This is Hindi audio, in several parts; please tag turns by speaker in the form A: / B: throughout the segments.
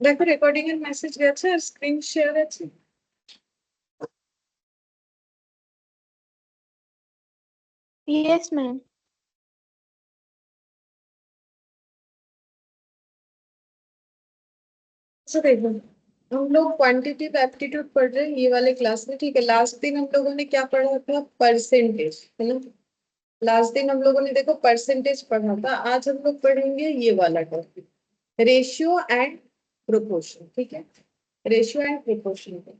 A: দেখো রেকর্ডিং এর মেসেজ গেছে আর স্ক্রিন শেয়ার আছে।
B: Yes ma'am.
A: अच्छा देखो, हम लोग क्वांटिटेटिव एप्टीट्यूड पढ़ रहे हैं ये वाले क्लास में, ठीक है। लास्ट दिन हम लोगों ने क्या पढ़ा था? परसेंटेज, है ना। लास्ट दिन हम लोगों ने देखो परसेंटेज पढ़ा था। आज हम लोग पढ़ेंगे ये वाला टॉपिक, रेशियो एंड प्रोपोर्शन, ठीक है। रेशियो एंड प्रोपोर्शन का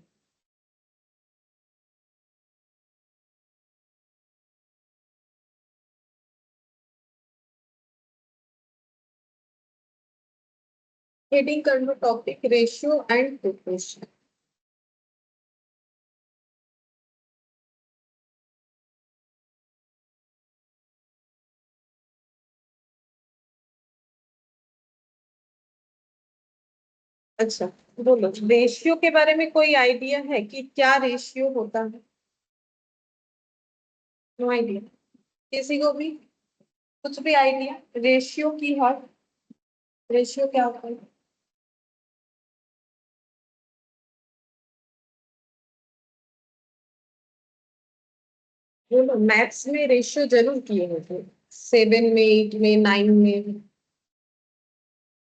A: हेडिंग कर लो टॉपिक, रेशियो एंड प्रोपोर्शन। अच्छा बोलो, रेशियो के बारे में कोई आइडिया है कि क्या रेशियो होता है? नो आइडिया किसी को भी? कुछ भी आइडिया रेशियो की है? रेशियो क्या होता है? बोलो, मैथ्स में रेशियो जरूर किए होते, 7 में, 8 में, 9 में।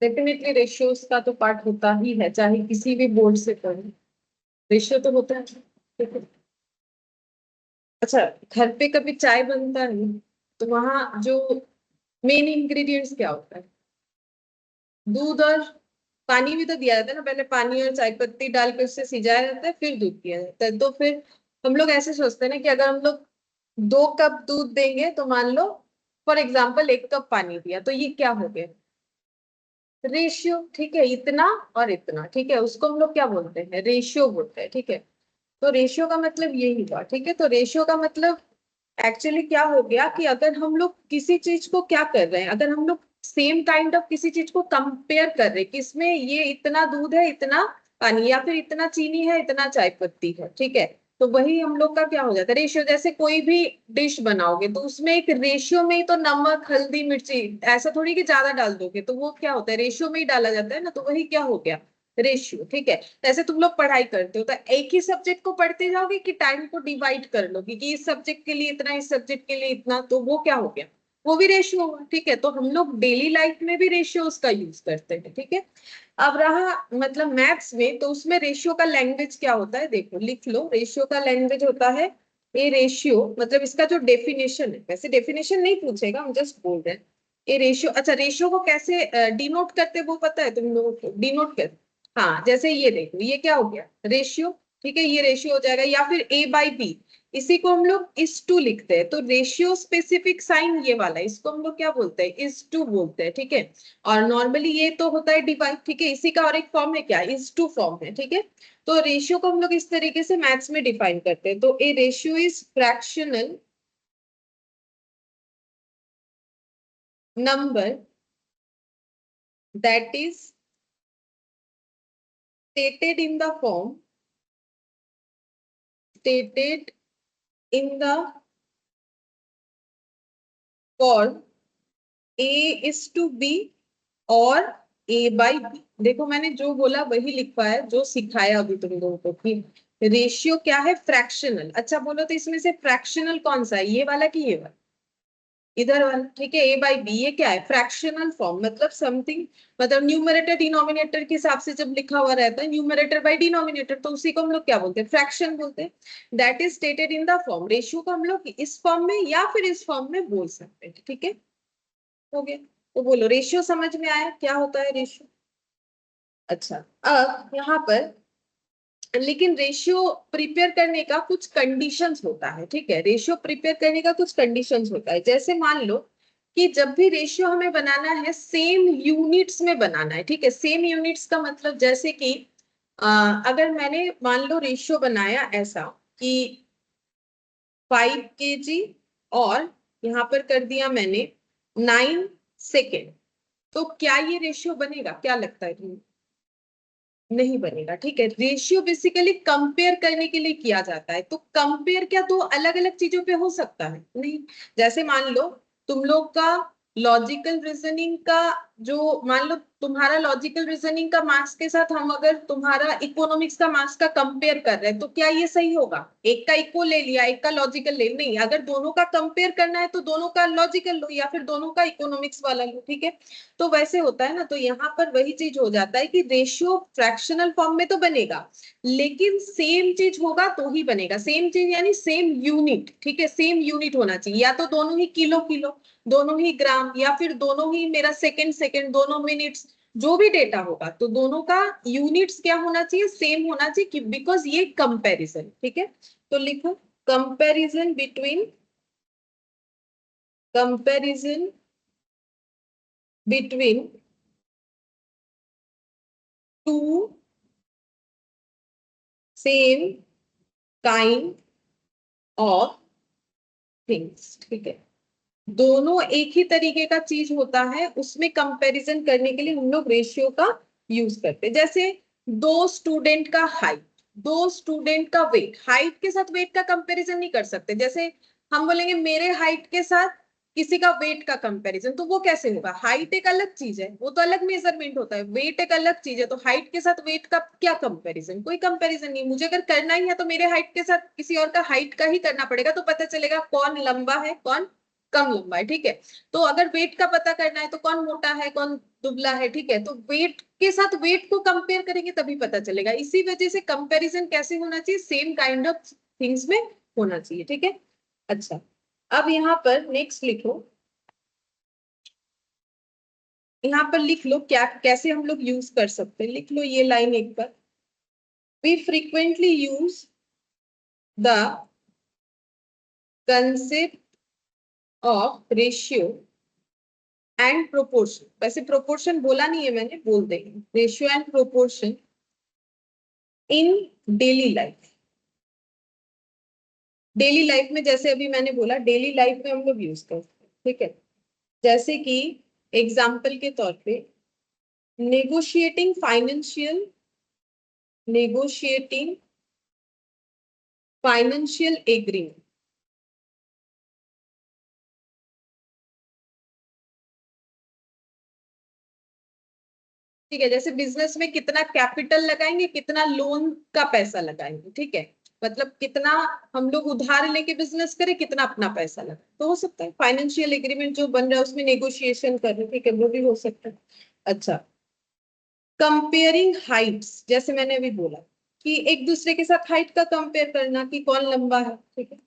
A: डेफिनेटली रेशियोज का तो पार्ट होता ही है, चाहे किसी भी बोर्ड से पढ़े रेशियो तो होता है, ठीक है। अच्छा, घर पे कभी चाय बनता है तो वहां जो मेन इंग्रेडिएंट्स क्या होता है? दूध और पानी भी तो दिया जाता है ना, पहले पानी और चाय पत्ती डाल के उससे सिजाया जाता है, फिर दूध दिया जाता है। तो फिर हम लोग ऐसे सोचते हैं ना कि अगर हम लोग 2 कप दूध देंगे तो मान लो फॉर एग्जाम्पल 1 कप पानी दिया, तो ये क्या हो गया? रेशियो, ठीक है। इतना और इतना, ठीक है, उसको हम लोग क्या बोलते हैं? रेशियो बोलते हैं, ठीक है। तो रेशियो का मतलब यही हुआ, ठीक है। तो रेशियो का मतलब एक्चुअली क्या हो गया कि अगर हम लोग किसी चीज को क्या कर रहे हैं, अगर हम लोग सेम काइंड ऑफ किसी चीज को कंपेयर कर रहे हैं, किसमें ये इतना दूध है इतना पानी, या फिर इतना चीनी है इतना चाय पत्ती है, ठीक है। तो वही हम लोग का क्या हो जाता है? रेशियो। जैसे कोई भी डिश बनाओगे तो उसमें एक रेशियो में ही तो नमक हल्दी मिर्ची, ऐसा थोड़ी कि ज्यादा डाल दोगे, तो वो क्या होता है? रेशियो में ही डाला जाता है ना, तो वही क्या हो गया? रेशियो, ठीक है। ऐसे तुम लोग पढ़ाई करते हो तो एक ही सब्जेक्ट को पढ़ते जाओगे कि टाइम को डिवाइड कर लोगे कि इस सब्जेक्ट के लिए इतना, इस सब्जेक्ट के लिए इतना, तो वो क्या हो गया? वो भी रेशियो हुआ, ठीक है। तो हम लोग डेली लाइफ में भी रेशियोज का यूज करते हैं, ठीक है। अब रहा मतलब मैथ्स में, तो उसमें रेशियो का लैंग्वेज क्या होता है? देखो लिख लो, रेशियो का लैंग्वेज होता है ये रेशियो, मतलब इसका जो डेफिनेशन है, वैसे डेफिनेशन नहीं पूछेगा, हम जस्ट बोल रहे हैं ये रेशियो। अच्छा, रेशियो को कैसे डिनोट करते हैं वो पता है तुम लोगों को? डिनोट कर, हाँ, जैसे ये देखो, ये क्या हो गया? रेशियो, ठीक है। ये रेशियो हो जाएगा, या फिर A/B, इसी को हम लोग इस टू लिखते हैं। तो रेशियो स्पेसिफिक साइन ये वाला, इसको हम लोग क्या बोलते हैं? इस टू बोलते हैं, ठीक है। और नॉर्मली ये तो होता है डिवाइड, ठीक है। इसी का और एक फॉर्म है क्या? इस टू फॉर्म है, ठीक है। तो रेशियो को हम लोग इस तरीके से मैथ्स में डिफाइन करते हैं। तो ए ratio is fractional number that is stated in the form, stated in the form A is to B और A/B। देखो मैंने जो बोला वही लिखा है, जो सिखाया अभी तुम लोगों को कि रेशियो क्या है? फ्रैक्शनल। अच्छा बोलो तो इसमें से फ्रैक्शनल कौन सा है, ये वाला कि ये वाला? इधर वाला, ठीक है। A/B ये क्या है? फ्रैक्शनल फॉर्म, मतलब समथिंग, मतलब न्यूमरेटर डिनोमिनेटर के हिसाब से जब लिखा हुआ रहता है न्यूमरेटर बाय डिनोमिनेटर, तो उसी को हम लोग क्या बोलते हैं? फ्रैक्शन बोलते हैं। That is stated in the form. Ratio को हम लोग इस फॉर्म में या फिर इस फॉर्म में बोल सकते हैं, ठीक है। हो गया। तो बोलो, रेशियो समझ में आया क्या होता है रेशियो? अच्छा, अब यहाँ पर लेकिन रेशियो प्रिपेयर करने का कुछ कंडीशंस होता है, ठीक है। रेशियो प्रिपेयर करने का कुछ कंडीशंस होता है। जैसे मान लो कि जब भी रेशियो हमें बनाना है सेम यूनिट्स में बनाना है, ठीक है। सेम यूनिट्स का मतलब जैसे कि अगर मैंने मान लो रेशियो बनाया ऐसा कि 5 kg और यहाँ पर कर दिया मैंने 9 सेकेंड, तो क्या ये रेशियो बनेगा? क्या लगता है तुम्हें? नहीं बनेगा, ठीक है। रेशियो बेसिकली कंपेयर करने के लिए किया जाता है। तो कंपेयर क्या दो अलग अलग चीजों पे हो सकता है? नहीं। जैसे मान लो तुम लोग का लॉजिकल रीजनिंग का जो मान लो तुम्हारा लॉजिकल रीजनिंग का मार्क्स के साथ हम अगर तुम्हारा इकोनॉमिक्स का मार्क्स का कंपेयर कर रहे हैं तो क्या ये सही होगा? एक का इको ले लिया, एक का लॉजिकल ले नहीं, अगर दोनों का कंपेयर करना है तो दोनों का लॉजिकल लो या फिर दोनों का इकोनॉमिक्स वाला लो, ठीक है? तो वैसे होता है ना, तो यहाँ पर वही चीज हो जाता है कि रेशियो फ्रैक्शनल फॉर्म में तो बनेगा, लेकिन सेम चीज होगा तो ही बनेगा। सेम चीज यानी सेम यूनिट, ठीक है, सेम यूनिट होना चाहिए, या तो दोनों ही किलो किलो, दोनों ही ग्राम, या फिर दोनों ही मेरा सेकंड सेकंड, दोनों मिनट्स, जो भी डेटा होगा तो दोनों का यूनिट्स क्या होना चाहिए? सेम होना चाहिए, बिकॉज ये कंपैरिजन, ठीक है? तो लिखो comparison between two same kind of things, ठीक है? दोनों एक ही तरीके का चीज होता है, उसमें कंपैरिजन करने के लिए हम लोग रेशियो का यूज करते हैं। जैसे दो स्टूडेंट का हाइट, दो स्टूडेंट का वेट, हाइट के साथ वेट का कंपैरिजन नहीं कर सकते। जैसे हम बोलेंगे मेरे हाइट के साथ किसी का वेट का कंपैरिजन, तो वो कैसे होगा? हाइट एक अलग चीज है, वो तो अलग मेजरमेंट होता है, वेट एक अलग चीज है, तो हाइट के साथ वेट का क्या कंपैरिजन? कोई कंपैरिजन नहीं। मुझे अगर करना ही है तो मेरे हाइट के साथ किसी और का हाइट का ही करना पड़ेगा, तो पता चलेगा कौन लंबा है कौन कम लंबा है, ठीक है? तो अगर वेट का पता करना है तो कौन मोटा है कौन दुबला है, ठीक है? तो वेट के साथ वेट को कंपेयर करेंगे तभी पता चलेगा। इसी वजह से कंपैरिजन कैसे होना चाहिए? सेम काइंड ऑफ थिंग्स में होना चाहिए, ठीक है? अच्छा, अब यहाँ पर नेक्स्ट लिखो, यहाँ पर लिख लो क्या कैसे हम लोग यूज कर सकते हैं। लिख लो ये लाइन एक बार, we frequently use the concept of ratio and proportion. वैसे प्रोपोर्शन बोला नहीं है मैंने, बोल देंगे ratio and proportion in daily life. Daily life में जैसे अभी मैंने बोला डेली लाइफ में हम लोग यूज करते हैं, ठीक है? जैसे कि एग्जाम्पल के तौर पे नेगोशिएटिंग फाइनेंशियल एग्रीमेंट, ठीक है? जैसे बिजनेस में कितना कैपिटल लगाएंगे, कितना लोन का पैसा लगाएंगे, ठीक है? मतलब कितना हम लोग उधार लेके बिजनेस करें, कितना अपना पैसा लगा, तो हो सकता है फाइनेंशियल एग्रीमेंट जो बन रहा है उसमें नेगोशिएशन कर रहे हैं, ठीक है? वो भी हो सकता है। अच्छा, कंपेयरिंग हाइट्स, जैसे मैंने अभी बोला कि एक दूसरे के साथ हाइट का कंपेयर करना कि कौन लंबा है, ठीक है?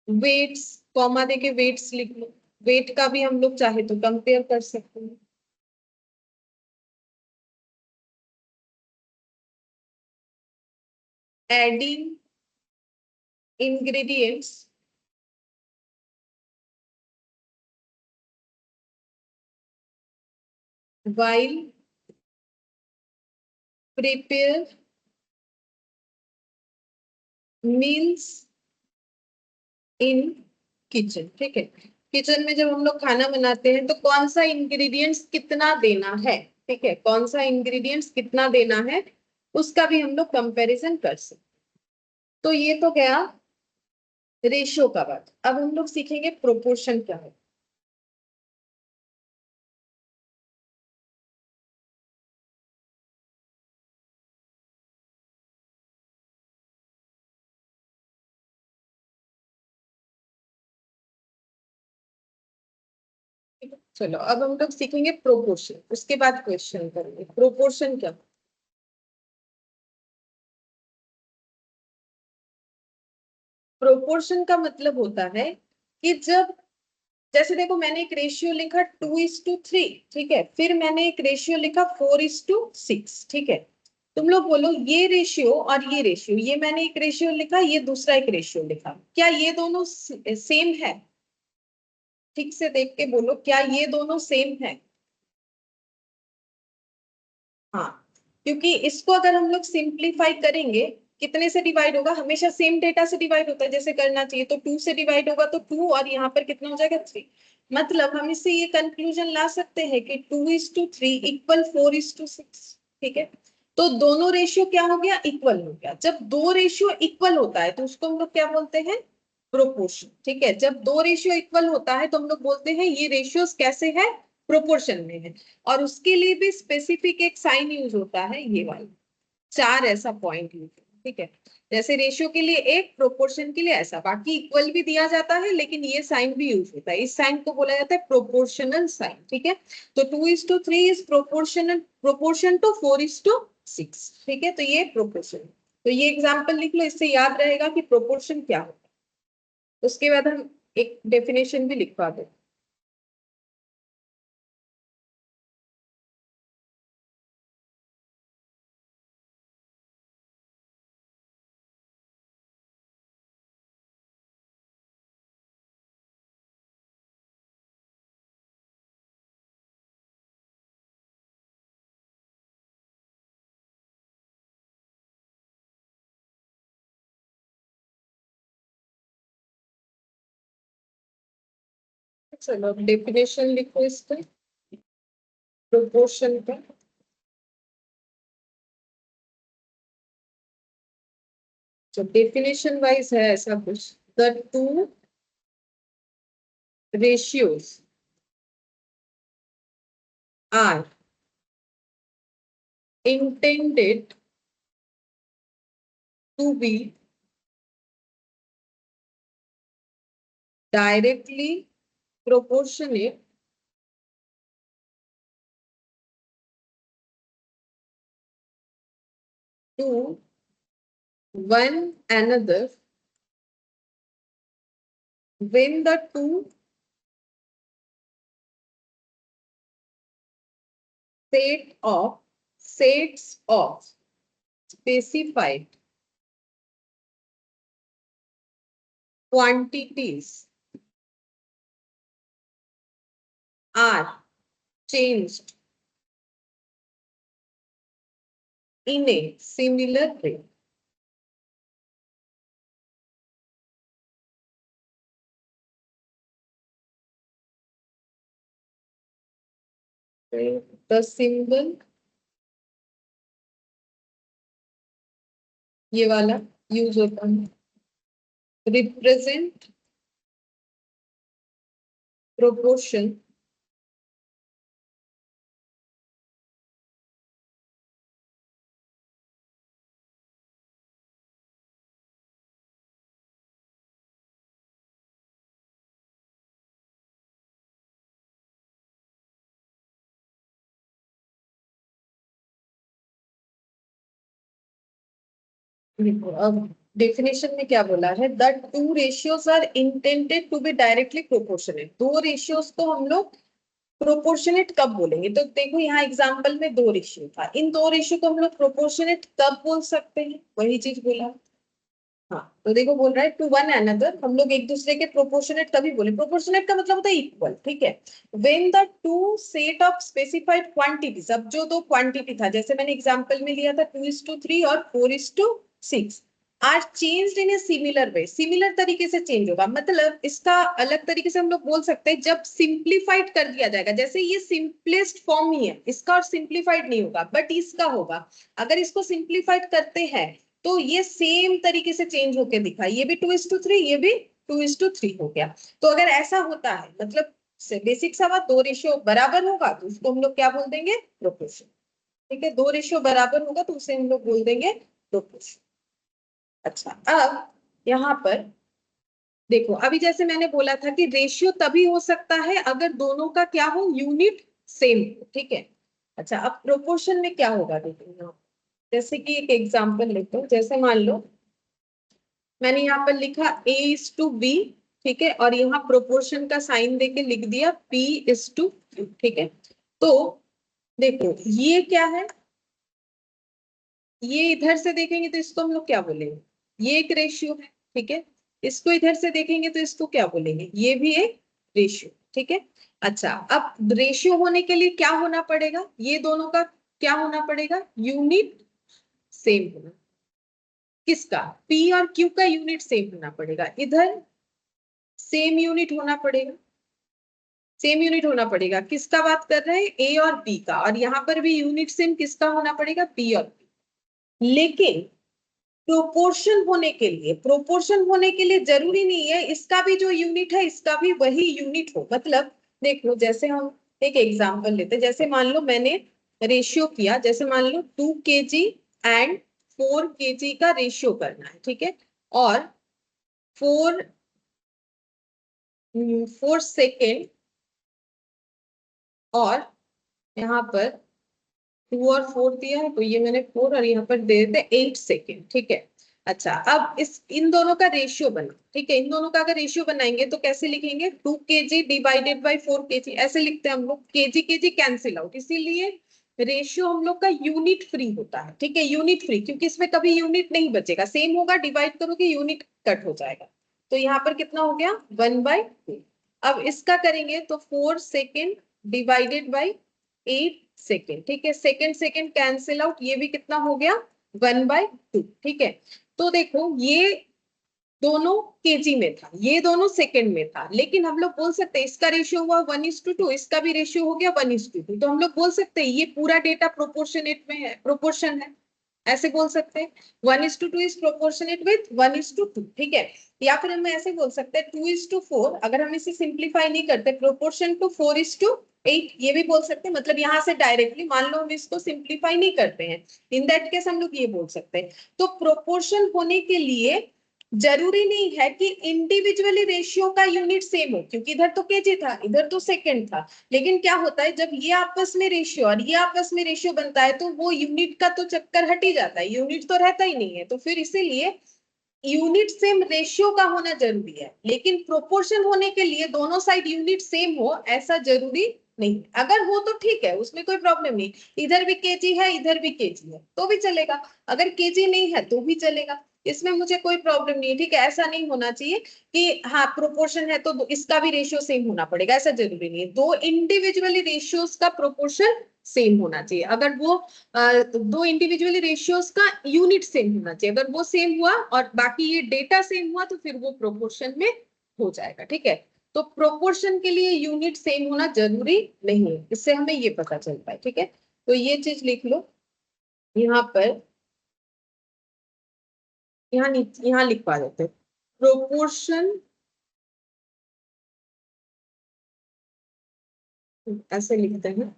A: वेट्स, कॉमा देके वेट्स लिख लो, वेट का भी हम लोग चाहे तो कंपेयर कर सकते हैं। Adding ingredients while prepare meals in kitchen, ठीक है? किचन में जब हम लोग खाना बनाते हैं तो कौन सा इंग्रेडिएंट्स कितना देना है, ठीक है? कौन सा इंग्रेडिएंट्स कितना देना है उसका भी हम लोग कंपैरिजन कर सकते। तो ये तो गया रेशियो का बात। अब हम लोग सीखेंगे प्रोपोर्शन क्या है। चलो अब हम लोग सीखेंगे प्रोपोर्शन, उसके बाद क्वेश्चन करेंगे प्रोपोर्शन क्या। प्रोपोर्शन का मतलब होता है कि जब, जैसे देखो मैंने एक रेशियो लिखा 2:3, ठीक है? फिर मैंने एक रेशियो लिखा 4:6, ठीक है? तुम लोग बोलो ये रेशियो और ये रेशियो, ये मैंने एक रेशियो लिखा, ये दूसरा एक रेशियो लिखा, क्या ये दोनों सेम है? ठीक से देख के बोलो, क्या ये दोनों सेम है? हाँ, क्योंकि इसको अगर हम लोग सिंप्लीफाई करेंगे, कितने से डिवाइड होगा? हमेशा सेम डेटा से डिवाइड होता है, जैसे करना चाहिए तो 2 से डिवाइड होगा तो 2, और यहाँ पर कितना हो जाएगा 3। मतलब हम इससे ये कंक्लूजन ला सकते हैं कि 2:3 इक्वल 4:6, ठीक है? तो दोनों रेशियो क्या हो गया? इक्वल हो गया। जब दो रेशियो इक्वल होता है तो उसको हम लोग क्या बोलते हैं? प्रोपोर्शन, ठीक है। जब दो रेशियो इक्वल होता है तो हम लोग बोलते हैं ये रेशियोस कैसे है, प्रोपोर्शन में है। और उसके लिए भी स्पेसिफिक एक साइन यूज होता है, ये वाला, चार ऐसा पॉइंट यूज, ठीक है। जैसे रेशियो के लिए एक, प्रोपोर्शन के लिए ऐसा, बाकी इक्वल भी दिया जाता है लेकिन ये साइन भी यूज होता है। इस साइन को बोला जाता है प्रोपोर्शनल साइन, ठीक है। तो 2:3 इज प्रोपोर्शनल, प्रोपोर्शन टू 4:6, ठीक है। तो ये प्रोपोर्शन, तो ये एग्जाम्पल लिख लो, इससे याद रहेगा कि प्रोपोर्शन क्या होता है। उसके बाद हम एक डेफिनेशन भी लिखवा दो। चलो डेफिनेशन लिखो इसका, प्रोपोर्शन का। तो डेफिनेशन वाइज है ऐसा कुछ, the two ratios are intended to be directly proportionate to one another when the two sets of specified quantities are changed in a similar way. The symbol, ये वाला यूज होता है, represent proportion देखो अब डेफिनेशन में क्या बोला है, the two ratios are intended to be directly proportionate. दो रेशियोज को हम लोग प्रोपोर्शनेट कब बोलेंगे, तो देखो यहाँ एग्जांपल में दो रेशियो था, इन दो रेशियो को हम लोग प्रोपोर्शनेट कब बोल सकते हैं, वही चीज बोला। हाँ तो देखो बोल रहा है टू वन अनदर, हम लोग एक दूसरे के प्रोपोर्शनेट तभी बोले, प्रोपोर्शनेट का मतलब होता है इक्वल, ठीक है। When the two set of specified quantities, अब जो दो क्वांटिटी था, जैसे मैंने एग्जांपल में लिया था 2:3 और 4:6, are changed in a similar way, similar तरीके से चेंज होगा, मतलब इसका अलग तरीके से हम लोग बोल सकते हैं जब सिंप्लीफाइड कर दिया जाएगा, जैसे ये सिंपलेस्ट फॉर्म ही है इसका और सिंप्लीफाइड नहीं होगा बट इसका होगा। अगर इसको सिंप्लीफाइड करते हैं तो ये सेम तरीके से चेंज होके दिखा, ये भी 2:3, ये भी 2:3 हो गया। तो अगर ऐसा होता है मतलब बेसिक सा बात, दो रेशियो बराबर होगा तो उसको हम लोग क्या बोल देंगे, प्रोपोर्शन, ठीक है। दो रेशियो बराबर होगा तो उसे हम लोग बोल देंगे प्रोपोर्शन। अच्छा अब यहाँ पर देखो, अभी जैसे मैंने बोला था कि रेशियो तभी हो सकता है अगर दोनों का क्या हो, यूनिट सेम हो, ठीक है। अच्छा अब प्रोपोर्शन में क्या होगा, देखो यहाँ जैसे कि एक एग्जांपल लेते हैं, जैसे मान लो मैंने यहाँ पर लिखा A:B, ठीक है, और यहाँ प्रोपोर्शन का साइन देके लिख दिया P:2, ठीक है। तो देखो ये क्या है, ये इधर से देखेंगे तो इसको हम लोग क्या बोलेंगे, ये एक रेशियो है, ठीक है। इसको इधर से देखेंगे तो इसको क्या बोलेंगे, ये भी एक रेशियो, ठीक है। अच्छा अब रेशियो होने के लिए क्या होना पड़ेगा, ये दोनों का क्या होना पड़ेगा, यूनिट सेम होना, किसका, P और Q का यूनिट सेम होना पड़ेगा, इधर सेम यूनिट होना पड़ेगा, सेम यूनिट होना पड़ेगा, किसका बात कर रहे हैं, ए और बी का, और यहाँ पर भी यूनिट सेम किसका होना पड़ेगा, पी और बी। लेकिन प्रोपोर्शन होने के लिए, प्रोपोर्शन होने के लिए जरूरी नहीं है इसका भी जो यूनिट है इसका भी वही यूनिट हो। मतलब देख लो, जैसे हम एक एग्जांपल लेते हैं, जैसे मान लो मैंने रेशियो किया, जैसे मान लो 2 kg एंड 4 kg का रेशियो करना है, ठीक है, और 4 4 सेकेंड, और यहाँ पर 2 और 4 दिया है, तो ये मैंने 4 और यहाँ पर दे देते 8 सेकेंड, ठीक है। अच्छा, अब इस इन दोनों का रेशियो बना, ठीक है, इन दोनों का अगर रेशियो बनाएंगे तो कैसे लिखेंगे, 2 kg डिवाइडेड बाई 4 kg, ऐसे लिखते हैं हम लोग। केजी केजी कैंसिल आउट, इसीलिए रेशियो हम लोग का यूनिट फ्री होता है, ठीक है, यूनिट फ्री, क्योंकि इसमें कभी यूनिट नहीं बचेगा, सेम होगा, डिवाइड करोगे यूनिट कट हो जाएगा। तो यहाँ पर कितना हो गया, 1/2। अब इसका करेंगे तो 4 सेकेंड डिवाइडेड बाई 8 सेकेंड, ठीक है, सेकेंड सेकेंड कैंसिल आउट, ये भी कितना हो गया, 1/2, ठीक है। तो देखो ये दोनों केजी में था, ये दोनों सेकंड में था, लेकिन हम लोग बोल सकते हैं इसका रेशियो हुआ 1:2, इसका भी रेशियो हो गया 1:2, तो हम लोग बोल सकते हैं ये पूरा डेटा प्रोपोर्शनेट में है, प्रोपोर्शन है, ऐसे बोल सकते हैं 1:2 इज प्रोपोर्शनेट विथ 1:2, ठीक है। या फिर हम ऐसे बोल सकते हैं 2:4, अगर हम इसे सिंप्लीफाई नहीं करते, प्रोपोर्शन टू 4:8, ये भी बोल सकते हैं। मतलब यहाँ से डायरेक्टली मान लो हम इसको सिंप्लीफाई नहीं करते हैं, इन दैट केस हम लोग ये बोल सकते हैं। तो प्रोपोर्शन होने के लिए जरूरी नहीं है कि इंडिविजुअली रेशियो का यूनिट सेम हो, क्योंकि इधर तो केजी था, इधर तो सेकंड था, लेकिन क्या होता है जब ये आपस में रेशियो और ये आपस में रेशियो बनता है तो वो यूनिट का तो चक्कर हट ही जाता है, यूनिट तो रहता ही नहीं है, तो फिर इसीलिए यूनिट सेम रेशियो का होना जरूरी है। लेकिन प्रोपोर्शन होने के लिए दोनों साइड यूनिट सेम हो ऐसा जरूरी नहीं, अगर हो तो ठीक है, उसमें कोई प्रॉब्लम नहीं, इधर भी केजी है इधर भी केजी है तो भी चलेगा, अगर केजी नहीं है तो भी चलेगा, इसमें मुझे कोई प्रॉब्लम नहीं है, ठीक है। ऐसा नहीं होना चाहिए कि हाँ प्रोपोर्शन है तो इसका भी रेशियो सेम होना पड़ेगा, ऐसा जरूरी नहीं है, दो इंडिविजुअली रेशियोज का प्रोपोर्शन सेम होना चाहिए। अगर वो दो इंडिविजुअली रेशियोज का यूनिट सेम होना चाहिए, अगर वो सेम हुआ और बाकी ये डेटा सेम हुआ तो फिर वो प्रोपोर्शन में हो जाएगा, ठीक है। तो प्रोपोर्शन के लिए यूनिट सेम होना जरूरी नहीं है, इससे हमें ये पता चलता है, ठीक है। तो ये चीज लिख लो यहाँ पर, यहाँ लिखवा देते प्रोपोर्शन, ऐसे लिखते हैं,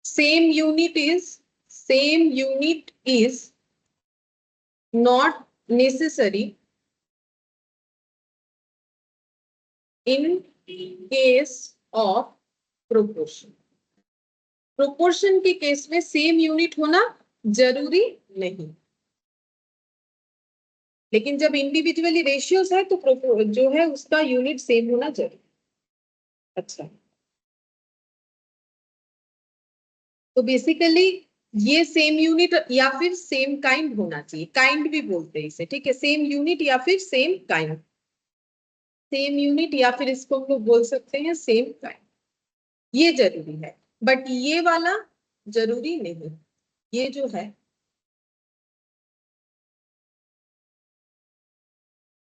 A: same unit is not necessary in case of proportion। Proportion के केस में सेम यूनिट होना जरूरी नहीं, लेकिन जब इंडिविजुअली रेशियोज है तो जो है उसका यूनिट सेम होना जरूरी। अच्छा, तो बेसिकली ये सेम यूनिट या फिर सेम काइंड होना चाहिए, काइंड भी बोलते हैं इसे, ठीक है, सेम यूनिट या फिर सेम काइंड, सेम यूनिट या फिर इसको हम लोग बोल सकते हैं सेम काइंड, ये जरूरी है, बट ये वाला जरूरी नहीं, ये जो है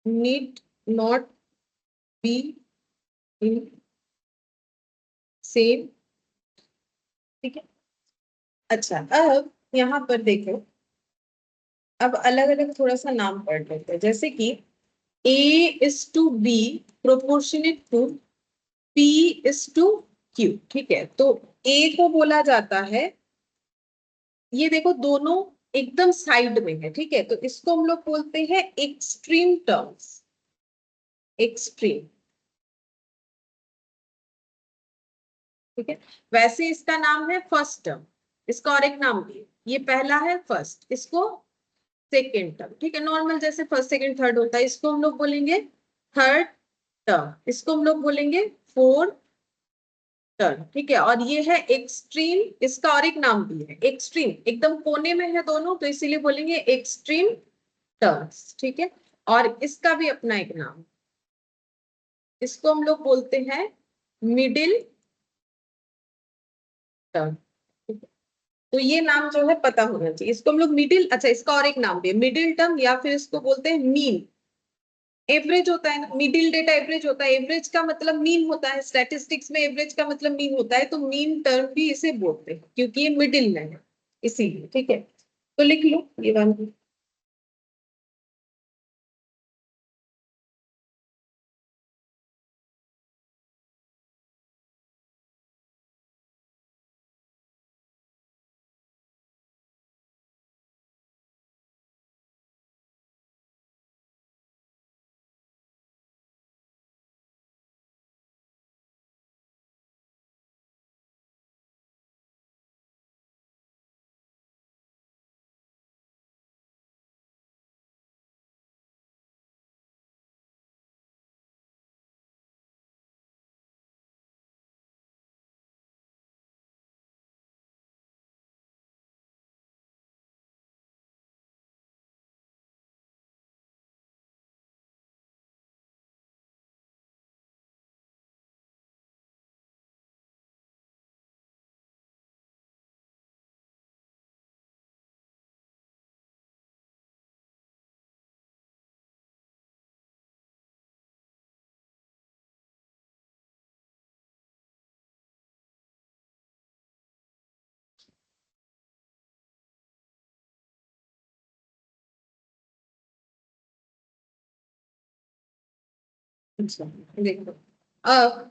A: need not be in same, ठीक है। अच्छा, अब यहाँ पर देखो, अब अलग अलग थोड़ा सा नाम पढ़ लेते हैं, जैसे कि A is to B proportionate to P is to Q, ठीक है। तो A को बोला जाता है, ये देखो दोनों एकदम साइड में है, ठीक है, तो इसको हम लोग बोलते हैं एक्सट्रीम टर्म्स, एक्सट्रीम, ठीक है। वैसे इसका नाम है फर्स्ट टर्म, इसका और एक नाम भी है, ये पहला है फर्स्ट, इसको सेकेंड टर्म, ठीक है, नॉर्मल जैसे फर्स्ट सेकेंड थर्ड होता है, इसको हम लोग बोलेंगे थर्ड टर्म, इसको हम लोग बोलेंगे फोर्थ टर्म, ठीक है। और ये है एक्सट्रीम, इसका और एक नाम भी है एक्सट्रीम, एकदम कोने में है दोनों तो इसीलिए बोलेंगे एक्सट्रीम टर्म्स, ठीक है। और इसका भी अपना एक नाम, इसको हम लोग बोलते हैं मिडिल टर्म, तो ये नाम जो है पता होना चाहिए, इसको हम लोग मिडिल, अच्छा इसका और एक नाम भी है मिडिल टर्म, या फिर इसको बोलते हैं मीन, एवरेज होता है ना, मिडिल डेटा एवरेज होता है, एवरेज का मतलब मीन होता है, स्टैटिस्टिक्स में एवरेज का मतलब मीन होता है, तो मीन टर्म भी इसे बोलते हैं क्योंकि ये मिडिल में है इसीलिए। ठीक है, तो लिख लो ये वाला। अच्छा देखो, अब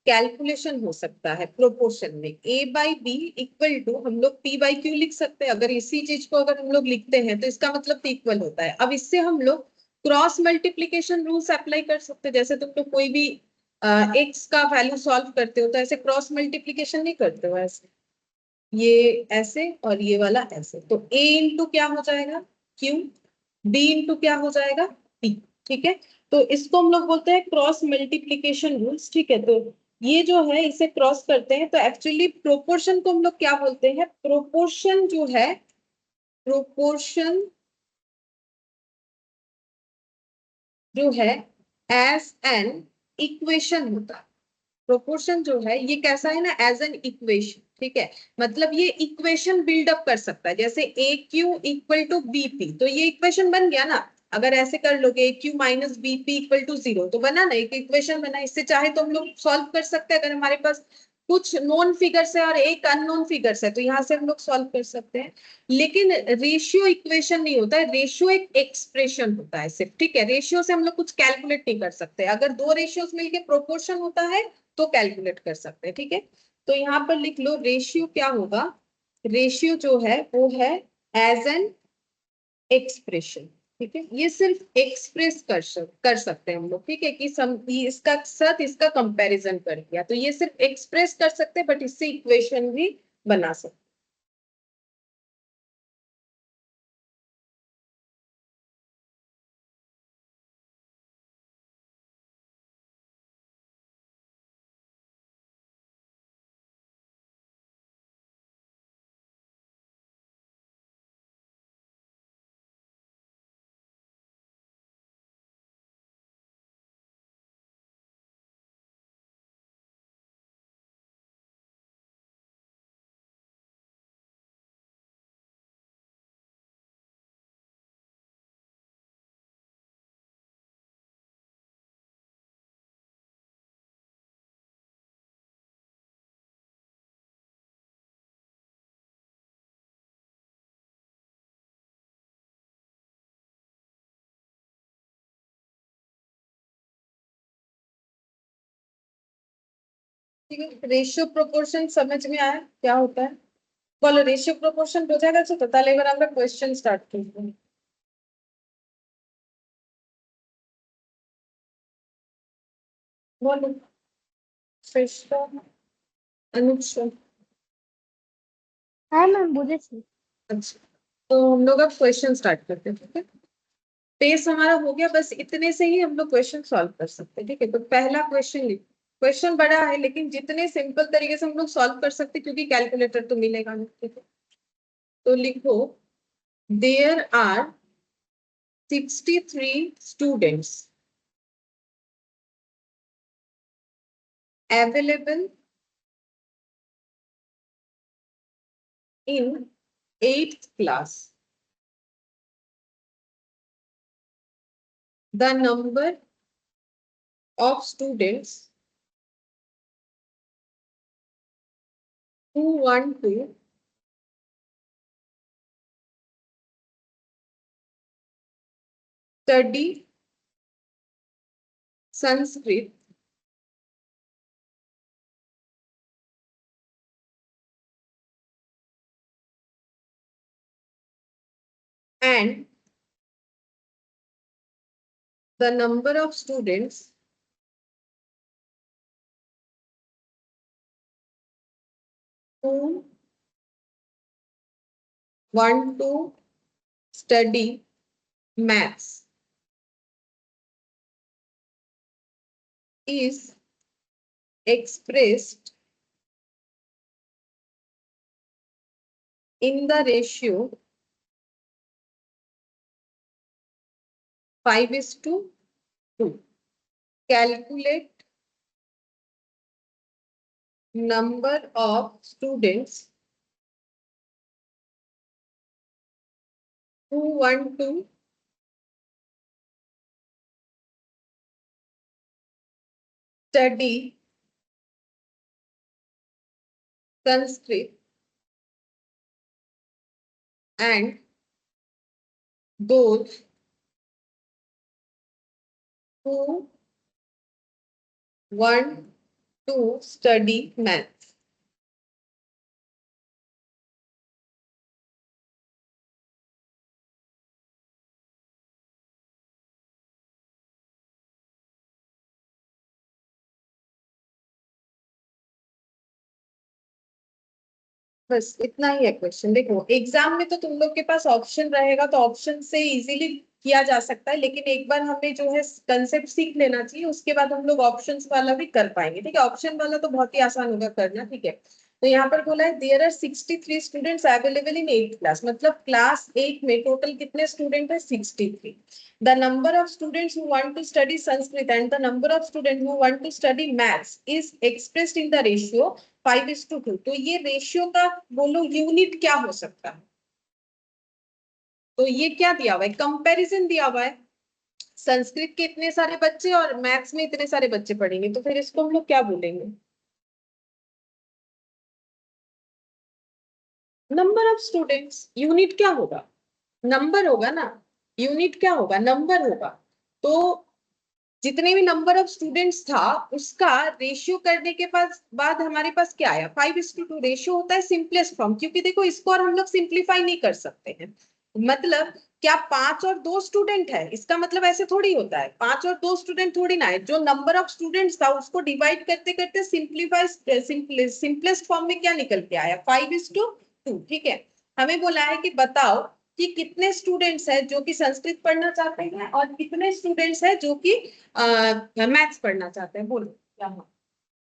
A: कैलकुलेशन हो सकता है प्रोपोर्शन में, ए बाई बी इक्वल टू, हम लोग पी बाई क्यू लिख सकते हैं। अगर इसी चीज को अगर हम लोग लिखते हैं तो इसका मतलब इक्वल होता है। अब इससे हम लोग क्रॉस मल्टीप्लीकेशन रूल्स अप्लाई कर सकते हैं। जैसे तुम लोग कोई भी एक्स का वैल्यू सॉल्व करते हो तो ऐसे क्रॉस मल्टीप्लीकेशन नहीं करते हो, ऐसे ये ऐसे और ये वाला ऐसे, तो a इंटू क्या हो जाएगा q, b इंटू क्या हो जाएगा p। ठीक है, तो इसको हम लोग बोलते हैं क्रॉस मल्टीप्लीकेशन रूल्स। ठीक है, तो ये जो है इसे क्रॉस करते हैं तो एक्चुअली प्रोपोर्शन को हम लोग क्या बोलते हैं, प्रोपोर्शन जो है, प्रोपोर्शन जो है एज एन इक्वेशन होता है। प्रोपोर्शन जो है ये कैसा है ना, एज एन इक्वेशन। ठीक है, मतलब ये इक्वेशन बिल्डअप कर सकता है, जैसे A Q equal to B P, तो ये इक्वेशन बन गया ना। अगर ऐसे कर लोगे A Q minus B P equal to 0, तो बना ना, एक इक्वेशन बना। इससे चाहे तो हम लोग सॉल्व कर सकते हैं, अगर हमारे पास कुछ नोन फिगर्स है और एक अननोन फिगर्स है तो यहाँ से हम लोग सॉल्व कर सकते हैं। लेकिन रेशियो इक्वेशन नहीं होता है, रेशियो एक एक्सप्रेशन होता है सिर्फ। ठीक है, रेशियो से हम लोग कुछ कैलकुलेट नहीं कर सकते। अगर दो रेशियोज मिलके प्रोपोर्शन होता है तो कैलकुलेट कर सकते हैं। ठीक है, तो यहाँ पर लिख लो रेशियो क्या होगा, रेशियो जो है वो है एज एन एक्सप्रेशन। ठीक है, ये सिर्फ एक्सप्रेस कर सकते हैं हम लोग। ठीक है, कि इसका साथ इसका कंपैरिजन कर दिया, तो ये सिर्फ एक्सप्रेस कर सकते हैं, बट इससे इक्वेशन भी बना सकते। ठीक है, रेशियो प्रोपोर्शन समझ में आया क्या होता है? बोलो रेशियो प्रोपोर्शन বোঝা গেছে তো? তাহলে এবার আমরা কোশ্চেন স্টার্ট করব। बोलो শ্রেষ্ঠা, अनुक्षा।
B: हाँ मैम बुझेছি।
A: अच्छा, तो हम लोग अब क्वेश्चन स्टार्ट करते हैं। ठीक है, पेस हमारा हो गया, बस इतने से ही हम लोग क्वेश्चन सॉल्व कर सकते हैं। ठीक है, तो पहला क्वेश्चन लिखो। क्वेश्चन बड़ा है लेकिन जितने सिंपल तरीके से हम लोग सॉल्व कर सकते हैं, क्योंकि कैलकुलेटर तो मिलेगा नहीं। ठीक है, तो लिखो there are 63 students available in 8th class. The number of students who want to study Sanskrit and the number of students who want to study maths is expressed in the ratio 5:2. Calculate number of students who want to study Sanskrit and those who want to study maths. बस इतना ही है क्वेश्चन। देखो एग्जाम में तो तुम लोग के पास ऑप्शन रहेगा तो ऑप्शन से इजीली किया जा सकता है, लेकिन एक बार हमें जो है कंसेप्ट सीख लेना चाहिए, उसके बाद हम लोग ऑप्शंस वाला भी कर पाएंगे। ठीक है, ऑप्शन वाला तो बहुत ही आसान होगा करना। ठीक है, तो यहाँ पर बोला है there are 63 students available in 8th class, मतलब क्लास 8 में टोटल कितने स्टूडेंट है? 63। The number of students who want to study Sanskrit and the number of students who want to study maths is expressed in the ratio 5:2। तो ये रेशियो का बोलो यूनिट क्या हो सकता है? तो ये क्या दिया हुआ है? कंपैरिजन दिया हुआ है। संस्कृत के इतने सारे बच्चे और मैथ्स में इतने सारे बच्चे पढ़ेंगे, तो फिर इसको हम लोग क्या बोलेंगे? Number of students. यूनिट क्या होगा? नंबर होगा ना। यूनिट क्या होगा? नंबर होगा। तो जितने भी नंबर ऑफ स्टूडेंट्स था उसका रेशियो करने के बाद हमारे पास क्या आया? 5:2। रेशियो होता है सिंपलेस्ट फॉर्म, क्योंकि देखो इसको और हम लोग सिंप्लीफाई नहीं कर सकते हैं। मतलब क्या 5 और 2 स्टूडेंट है, इसका मतलब ऐसे थोड़ी होता है। 5 और 2 स्टूडेंट थोड़ी ना है। जो नंबर ऑफ स्टूडेंट्स था उसको डिवाइड करते करते सिंपलेस्ट फॉर्म में क्या निकल के आया? 5:2। ठीक है, हमें बोला है कि बताओ कि कितने स्टूडेंट्स हैं जो कि संस्कृत पढ़ना चाहते हैं और कितने स्टूडेंट्स हैं जो कि मैथ्स पढ़ना चाहते हैं। बोलो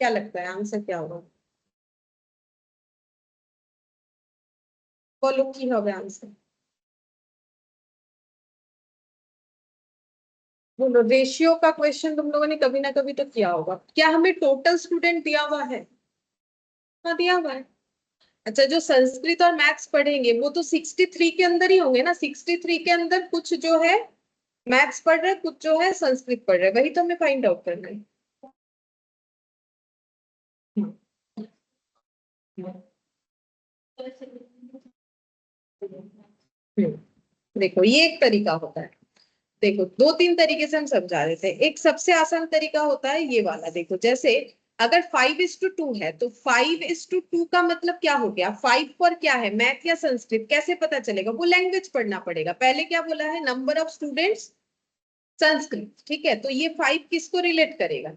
A: क्या लगता है आंसर क्या होगा? बोलो की होगा आंसर? बोलो, रेशियो का क्वेश्चन तुम लोगों ने कभी ना कभी तो किया होगा। क्या हमें टोटल स्टूडेंट दिया हुआ है? हाँ दिया हुआ है। अच्छा, जो संस्कृत और मैथ्स पढ़ेंगे वो तो 63 के अंदर ही होंगे ना। 63 के अंदर कुछ जो है मैथ्स पढ़ रहे, कुछ जो है संस्कृत पढ़ रहे, वही तो हमें फाइंड आउट करना है। देखो ये एक तरीका होता है। देखो दो तीन तरीके से हम समझा देते हैं। एक सबसे आसान तरीका होता है ये वाला। देखो जैसे अगर 5:2 है तो 5:2 का मतलब क्या हो गया? 5 पर क्या है? मैथ या संस्कृत? कैसे पता चलेगा? वो लैंग्वेज पढ़ना पड़ेगा। पहले क्या बोला है? Number of students Sanskrit. ठीक है, तो ये 5 किसको रिलेट करेगा?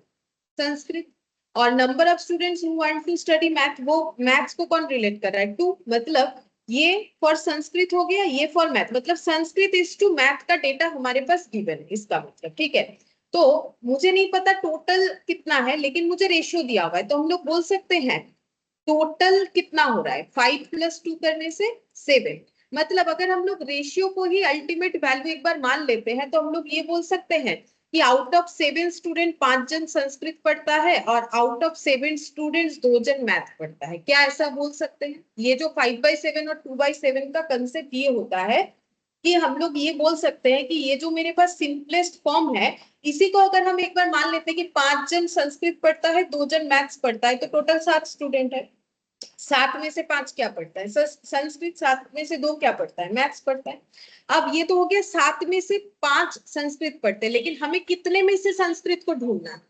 A: संस्कृत। और number of students who want to study math, वो मैथ्स को कौन रिलेट कर रहा है? 2। मतलब ये फॉर संस्कृत हो गया, ये फॉर मैथ। मतलब संस्कृत इज टू मैथ का डेटा हमारे पास गिवन है, इसका मतलब। ठीक है, तो मुझे नहीं पता टोटल कितना है, लेकिन मुझे रेशियो दिया हुआ है, तो हम लोग बोल सकते हैं टोटल कितना हो रहा है? 5+2 करने से 7। मतलब अगर हम लोग रेशियो को ही अल्टीमेट वैल्यू एक बार मान लेते हैं तो हम लोग ये बोल सकते हैं कि आउट ऑफ 7 स्टूडेंट 5 जन संस्कृत पढ़ता है और आउट ऑफ 7 स्टूडेंट्स 2 जन मैथ पढ़ता है। क्या ऐसा बोल सकते हैं? ये जो 5/7 और 2/7 का कंसेप्ट ये होता है कि हम लोग ये बोल सकते हैं कि ये जो मेरे पास सिंपलेस्ट फॉर्म है, इसी को अगर हम एक बार मान लेते हैं कि 5 जन संस्कृत पढ़ता है, 2 जन मैथ्स पढ़ता है, तो टोटल 7 स्टूडेंट है। 7 में से 5 क्या पढ़ता है संस्कृत, 7 में से 2 क्या पढ़ता है मैथ्स पढ़ता है। अब ये तो हो गया 7 में से 5 संस्कृत पढ़ते हैं, लेकिन हमें कितने में से संस्कृत को ढूंढना है?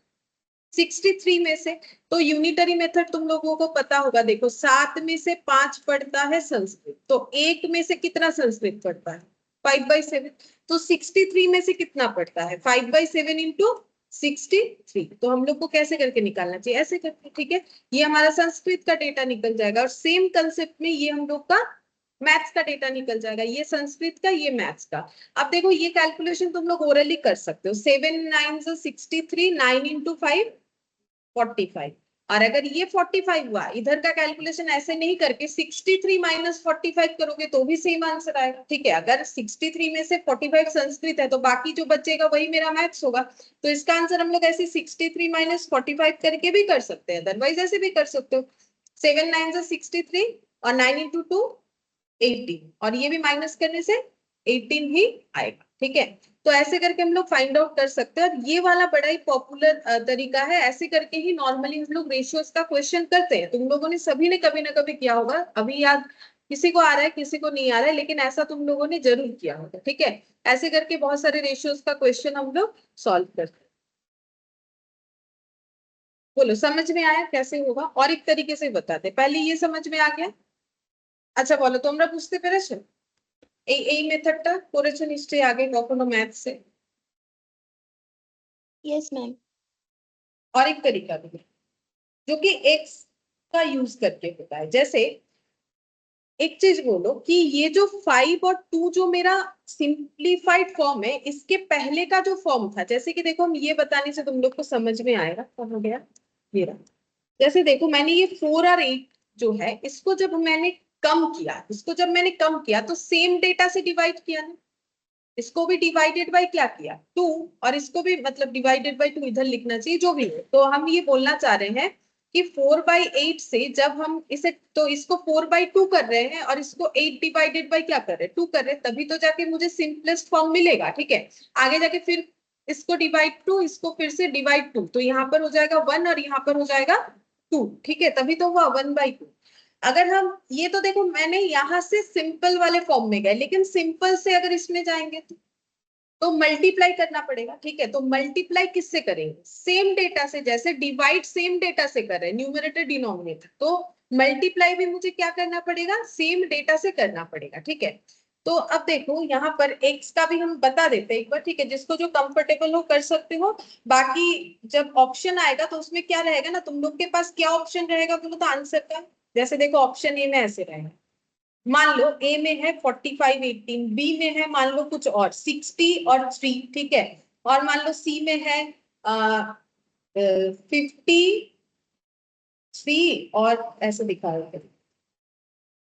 A: 63 में से। तो यूनिटरी मेथड तुम लोगों को पता होगा, देखो 7 में से 5 पढ़ता है संस्कृत, तो 1 में से कितना संस्कृत पढ़ता है? 5/7। तो 63 में से कितना पढ़ता है? 5/7 इंटू 63। तो हम लोग को कैसे करके निकालना चाहिए? ऐसे करके, ठीक है। ये हमारा संस्कृत का डेटा निकल जाएगा, और सेम कंसेप्ट में ये हम लोग का मैथ्स का डेटा निकल जाएगा। ये संस्कृत का, ये मैथ्स का। अब देखो ये कैलकुलेशन तुम लोग ओरली कर सकते हो। 7 9 63, 9 इंटू 5 45। और अगर ये 45 हुआ, इधर का कैलकुलेशन ऐसे नहीं करके 63 माइनस 45 करोगे तो भी सेम आंसर आएगा, ठीक है। अगर 63 में से 45 संस्कृत है तो बाकी जो बचेगा वही मेरा मैथ्स होगा। तो इसका आंसर हम लोग ऐसे 63 माइनस 45 करके भी कर सकते हैं, अदरवाइज ऐसे भी कर सकते हो। 7 9 63 और 9 इंटू 2 18, और ये भी माइनस करने से 18 ही आएगा, ठीक है। तो ऐसे करके हम लोग फाइंड आउट कर सकते हैं, और ये वाला बड़ा ही पॉपुलर तरीका है। ऐसे करके ही नॉर्मली हम लोग रेशियोज का क्वेश्चन करते हैं। तुम लोगों ने सभी ने कभी ना कभी किया होगा, अभी याद किसी को आ रहा है किसी को नहीं आ रहा है, लेकिन ऐसा तुम लोगों ने जरूर किया होगा, ठीक है। ऐसे करके बहुत सारे रेशियोज का क्वेश्चन हम लोग सॉल्व करते हैं। बोलो समझ में आया कैसे होगा? और एक तरीके से बताते, पहले ये समझ में आ गया? আচ্ছা বলো তোমরা বুঝতে পেরেছো এই মেথডটা করেছো নিশ্চয়ই আগে কখনো ম্যাথসে?
B: Yes, ma'am.
A: और एक तरीका भी है जो कि एक्स का यूज करके होता है। जैसे एक चीज बोलो कि ये जो 5 और 2 जो मेरा सिंप्लीफाइड फॉर्म है, इसके पहले का जो फॉर्म था, जैसे कि देखो हम ये बताने से तुम लोग को समझ में आएगा। कहाँ हो गया मेरा? जैसे देखो मैंने ये 4 और 8 जो है, इसको जब मैंने कम किया, इसको जब मैंने कम किया तो सेम डेटा से डिवाइड किया ना। इसको भी डिवाइडेड बाय क्या किया? 2। और इसको भी मतलब डिवाइडेड बाय 2 इधर लिखना चाहिए, जो भी है। तो हम ये बोलना चाह रहे हैं कि 4/8 से जब हम इसे, तो इसको 4/2 कर रहे हैं और इसको 8 डिवाइडेड बाय क्या कर रहे हैं? 2 कर रहे हैं, तभी तो जाके मुझे सिंपलेस्ट फॉर्म मिलेगा, ठीक है। आगे जाके फिर इसको डिवाइड 2, इसको फिर से डिवाइड 2, तो यहाँ पर हो जाएगा 1 और यहाँ पर हो जाएगा 2, ठीक है। तभी तो हुआ 1/2। अगर हम ये, तो देखो मैंने यहां से सिंपल वाले फॉर्म में गए, लेकिन सिंपल से अगर इसमें जाएंगे तो मल्टीप्लाई करना पड़ेगा, ठीक है। तो मल्टीप्लाई किससे करेंगे? सेम डेटा से। जैसे डिवाइड सेम डेटा से कर रहे हैं, न्यूमरेटर डिनोमिनेटर, तो मल्टीप्लाई भी मुझे क्या करना पड़ेगा? सेम डेटा से करना पड़ेगा, ठीक है। तो अब देखो यहाँ पर एक्स का भी हम बता देते हैं एक बार, ठीक है। जिसको जो कंफर्टेबल हो कर सकते हो। बाकी जब ऑप्शन आएगा तो उसमें क्या रहेगा ना, तुम लोग के पास क्या ऑप्शन रहेगा बोलो तो आंसर का। जैसे देखो ऑप्शन ए में ऐसे रहेगा, मान लो ए में है 45 18, बी में है मान लो कुछ और 60 और 3, ठीक है। और मान लो सी में है 53 और ऐसे दिखा रहे हैं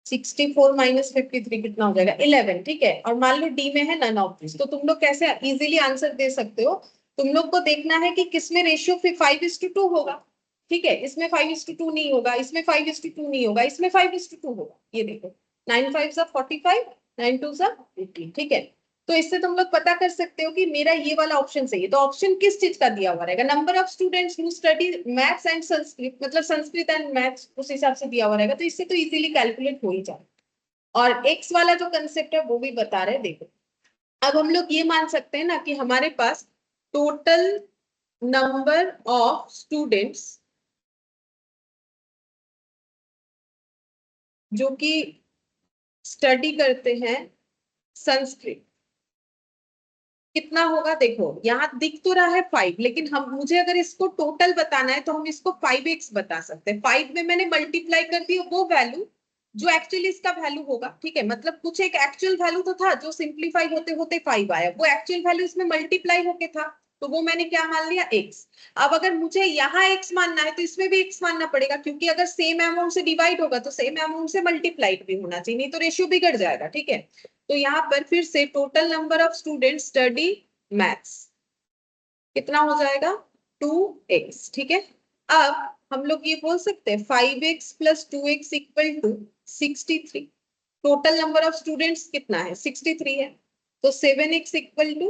A: 64 माइनस 53 कितना हो जाएगा? 11, ठीक है। और मान लो डी में है नन ऑफ दिस। तो तुम लोग कैसे इजीली आंसर दे सकते हो? तुम लोग को देखना है कि किसमें रेशियो 5:2 होगा, ठीक है। इसमें 5:2 नहीं होगा, इसमें 5:2 नहीं होगा, इसमें 5:2 होगा। ये देखो 9 5 45, 9 2 18, ठीक है। तो इससे तुम लोग पता कर सकते हो कि मेरा ये वाला ऑप्शन सही है। तो ऑप्शन किस चीज का दिया हुआ रहेगा? Number of students who study maths and Sanskrit, मतलब संस्कृत एंड मैथ्स, उस हिसाब से दिया हुआ रहेगा। तो इससे तो इजीली कैलकुलेट हो ही जाए। और एक्स वाला जो कंसेप्ट है वो भी बता रहे, देखो अब हम लोग ये मान सकते हैं ना कि हमारे पास टोटल नंबर ऑफ स्टूडेंट्स जो कि स्टडी करते हैं संस्कृत कितना होगा? देखो यहाँ दिख तो रहा है 5, लेकिन हम, मुझे अगर इसको टोटल बताना है तो हम इसको 5x बता सकते हैं। 5 में मैंने मल्टीप्लाई कर दिया वो वैल्यू जो एक्चुअली इसका वैल्यू होगा, ठीक है। मतलब कुछ एक एक्चुअल वैल्यू तो था जो सिंप्लीफाई होते होते 5 आया, वो एक्चुअल वैल्यू इसमें मल्टीप्लाई होके था, तो वो मैंने क्या मान लिया? x। अब अगर मुझे यहाँ x मानना है तो इसमें भी x मानना पड़ेगा, क्योंकि अगर सेम अमाउंट से डिवाइड होगा तो सेम अमाउंट से मल्टीप्लाइड भी होना चाहिए, नहीं तो रेशियो बिगड़ जाएगा, ठीक है। तो यहाँ पर फिर से total number of student study maths कितना हो जाएगा? 2x, ठीक है। अब हम लोग ये बोल सकते हैं 5x plus 2x equal to 63। Total number of students कितना है? 63 है। तो 7x equal to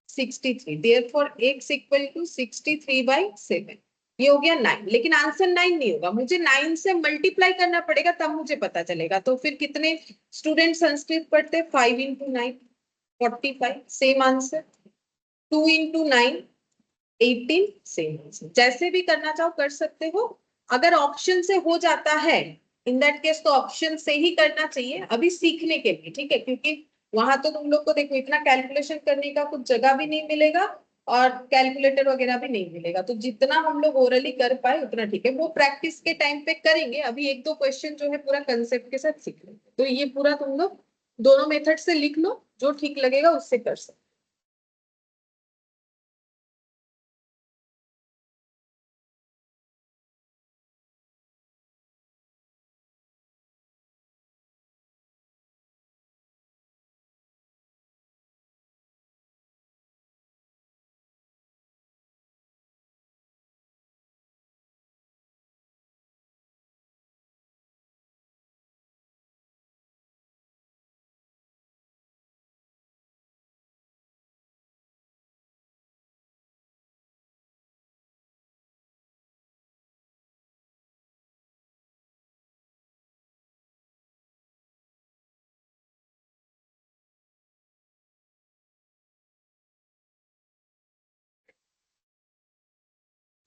A: 63, therefore x equal to 63/7। ये हो गया 9, लेकिन आंसर 9 नहीं होगा, मुझे 9 से मल्टीप्लाई करना पड़ेगा तब मुझे पता चलेगा। तो फिर कितने स्टूडेंट संस्कृत पढ़ते? 5 into 9 45, same answer. 2 into 9 18, same answer. जैसे भी करना चाहो कर सकते हो। अगर ऑप्शन से हो जाता है इन दैट केस तो ऑप्शन से ही करना चाहिए अभी सीखने के लिए, ठीक है? क्योंकि वहां तो तुम लोग को देखो इतना कैलकुलेशन करने का कुछ जगह भी नहीं मिलेगा और कैलकुलेटर वगैरह भी नहीं मिलेगा, तो जितना हम लोग ओरली कर पाए उतना ठीक है। वो प्रैक्टिस के टाइम पे करेंगे, अभी एक दो क्वेश्चन जो है पूरा कंसेप्ट के साथ सीख लेंगे। तो ये पूरा तुम लोग दोनों मेथड से लिख लो, जो ठीक लगेगा उससे कर सकते।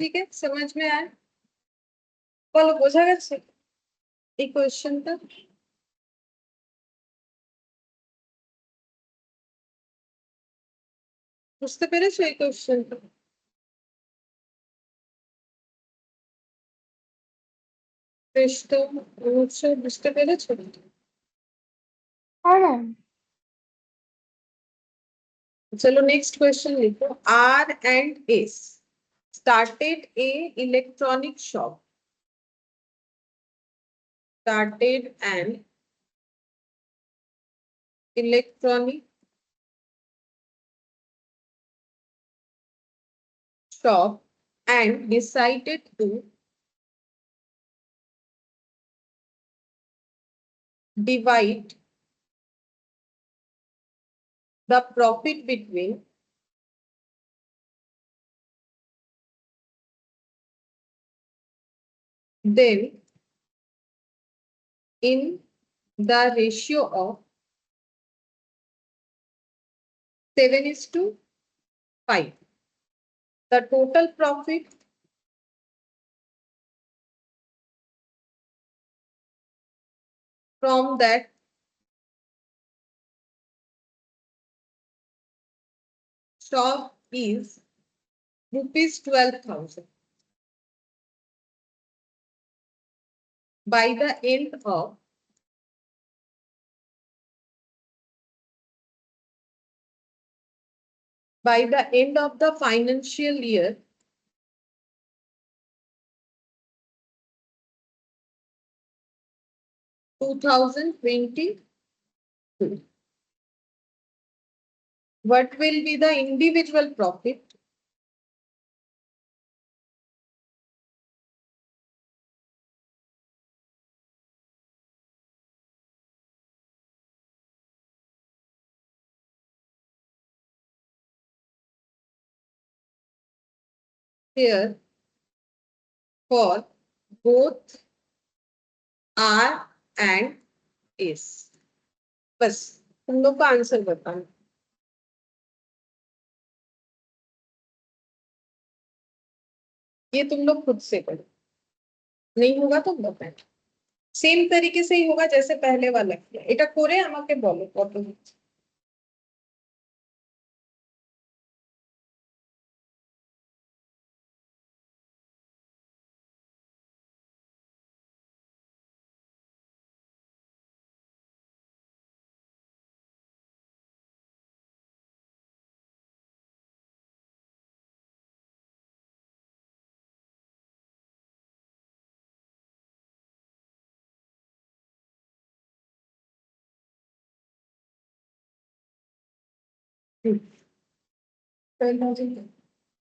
A: ठीक है, समझ में आया? বলো বোঝা গেছে এই কোয়েশ্চেনটা? বুঝতে পেরেছো এই কোয়েশ্চেনটা? বেশ, তো অবশ্যই বুঝতে পেরেছো।
B: हाँ मैम।
A: चलो नेक्स्ट क्वेश्चन लिखो। R and S started a electronic shop, started an electronic shop and decided to divide the profit between them in the ratio of 7:5. The total profit from that shop is rupees 12,000. By the end of the financial year 2022, what will be the individual profit here for both R and S? बस तुम लोग का आंसर बताओ। ये तुम लोग खुद से करो, नहीं होगा तो बताए। सेम तरीके से ही होगा जैसे पहले वाला किया। এটা করে আমাকে বলো কত হচ্ছে।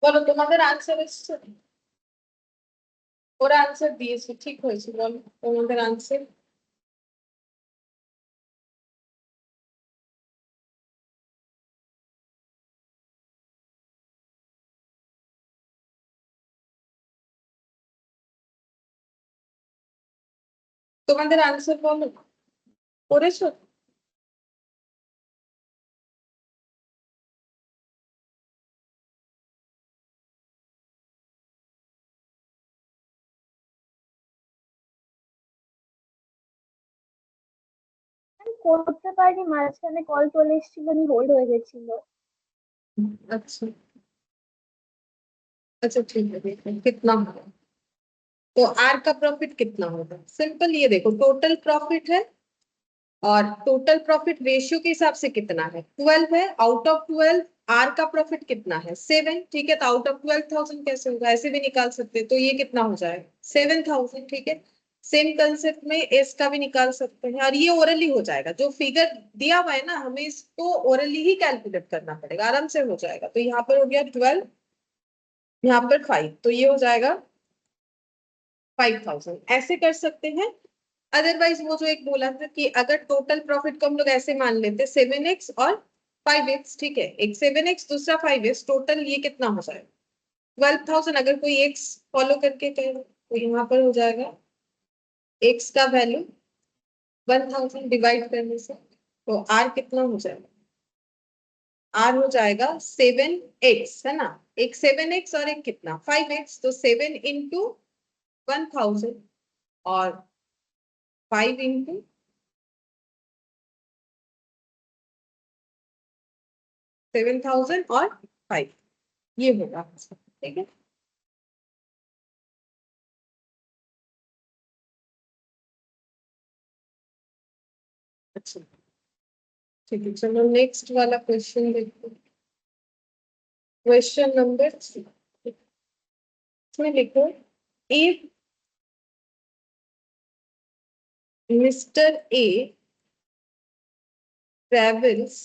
A: বলো তোমাদের আনসার এসছে? ওরা আনসার দিয়েছে, ঠিক হয়েছে, বলো তোমাদের আনসার। তোমাদের আনসার বলো, করেছো?
B: আমি করতে পারিনি, মাঝখানে কল চলে এসেছিল, আমি হোল্ড হয়ে গেছিল।
A: अच्छा अच्छा ठीक है, देखो कितना होगा। तो आर का प्रॉफिट कितना होगा, सिंपल ये देखो, टोटल प्रॉफिट है और टोटल प्रॉफिट रेशियो के हिसाब से कितना है, 12 है। आउट ऑफ 12 आर का प्रॉफिट कितना है, 7। ठीक है, तो आउट ऑफ 12,000 कैसे होगा, ऐसे भी निकाल सकते हैं। तो ये कितना हो जाएगा, 7,000। ठीक है, सेम कंसेप्ट में एस का भी निकाल सकते हैं, और ये ओरली हो जाएगा। जो फिगर दिया हुआ है ना, हमें इसको ओरली ही कैलकुलेट करना पड़ेगा, आराम से हो जाएगा। तो यहाँ पर हो गया 12, यहाँ पर 5, तो ये हो जाएगा 5,000, ऐसे कर सकते हैं। अदरवाइज वो जो एक बोला था कि अगर टोटल प्रॉफिट को हम लोग ऐसे मान लेते 7x और 5x, ठीक है, एक 7x दूसरा 5x, टोटल ये कितना हो जाएगा 12,000। अगर कोई x फॉलो करके करे तो यहाँ पर हो जाएगा x का वैल्यू 1,000 डिवाइड करने से, तो r कितना हो जाएगा, r हो जाएगा 7x, है ना। एक 7x और एक कितना 5x, तो 7 इंटू 1,000 और 5 इंटू 7,000 और 5, ये होगा। ठीक है, अच्छा ठीक है, चलो नेक्स्ट वाला क्वेश्चन देखो। क्वेश्चन नंबर 3, इसमें लिखो, if mister A travels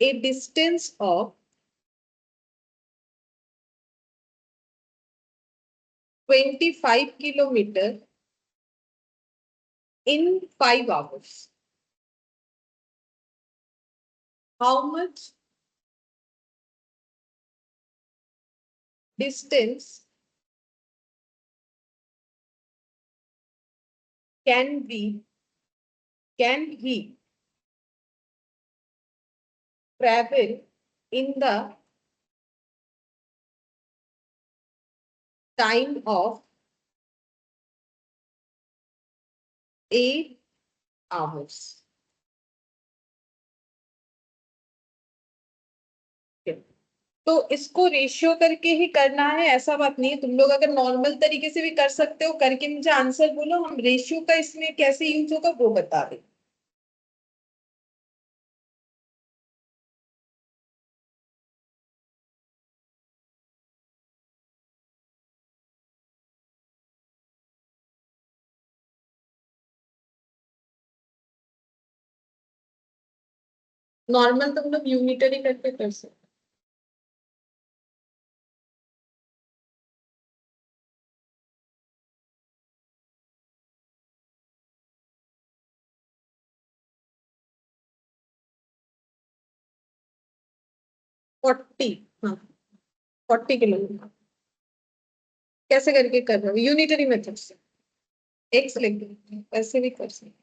A: a distance of 25 kilometer in 5 hours, how much distance can he travel in the time of 8 hours? तो इसको रेशियो करके ही करना है, ऐसा बात नहीं है। तुम लोग अगर नॉर्मल तरीके से भी कर सकते हो, करके मुझे आंसर बोलो, हम रेशियो का इसमें कैसे यूज होगा वो बता दें। नॉर्मल तुम लोग यूनिटरी करके कर सकते 40, हाँ 40 किलोमीटर कैसे करके कर रहे हो, यूनिटरी मेथड से एक्स लेके ऐसे भी कर सकते।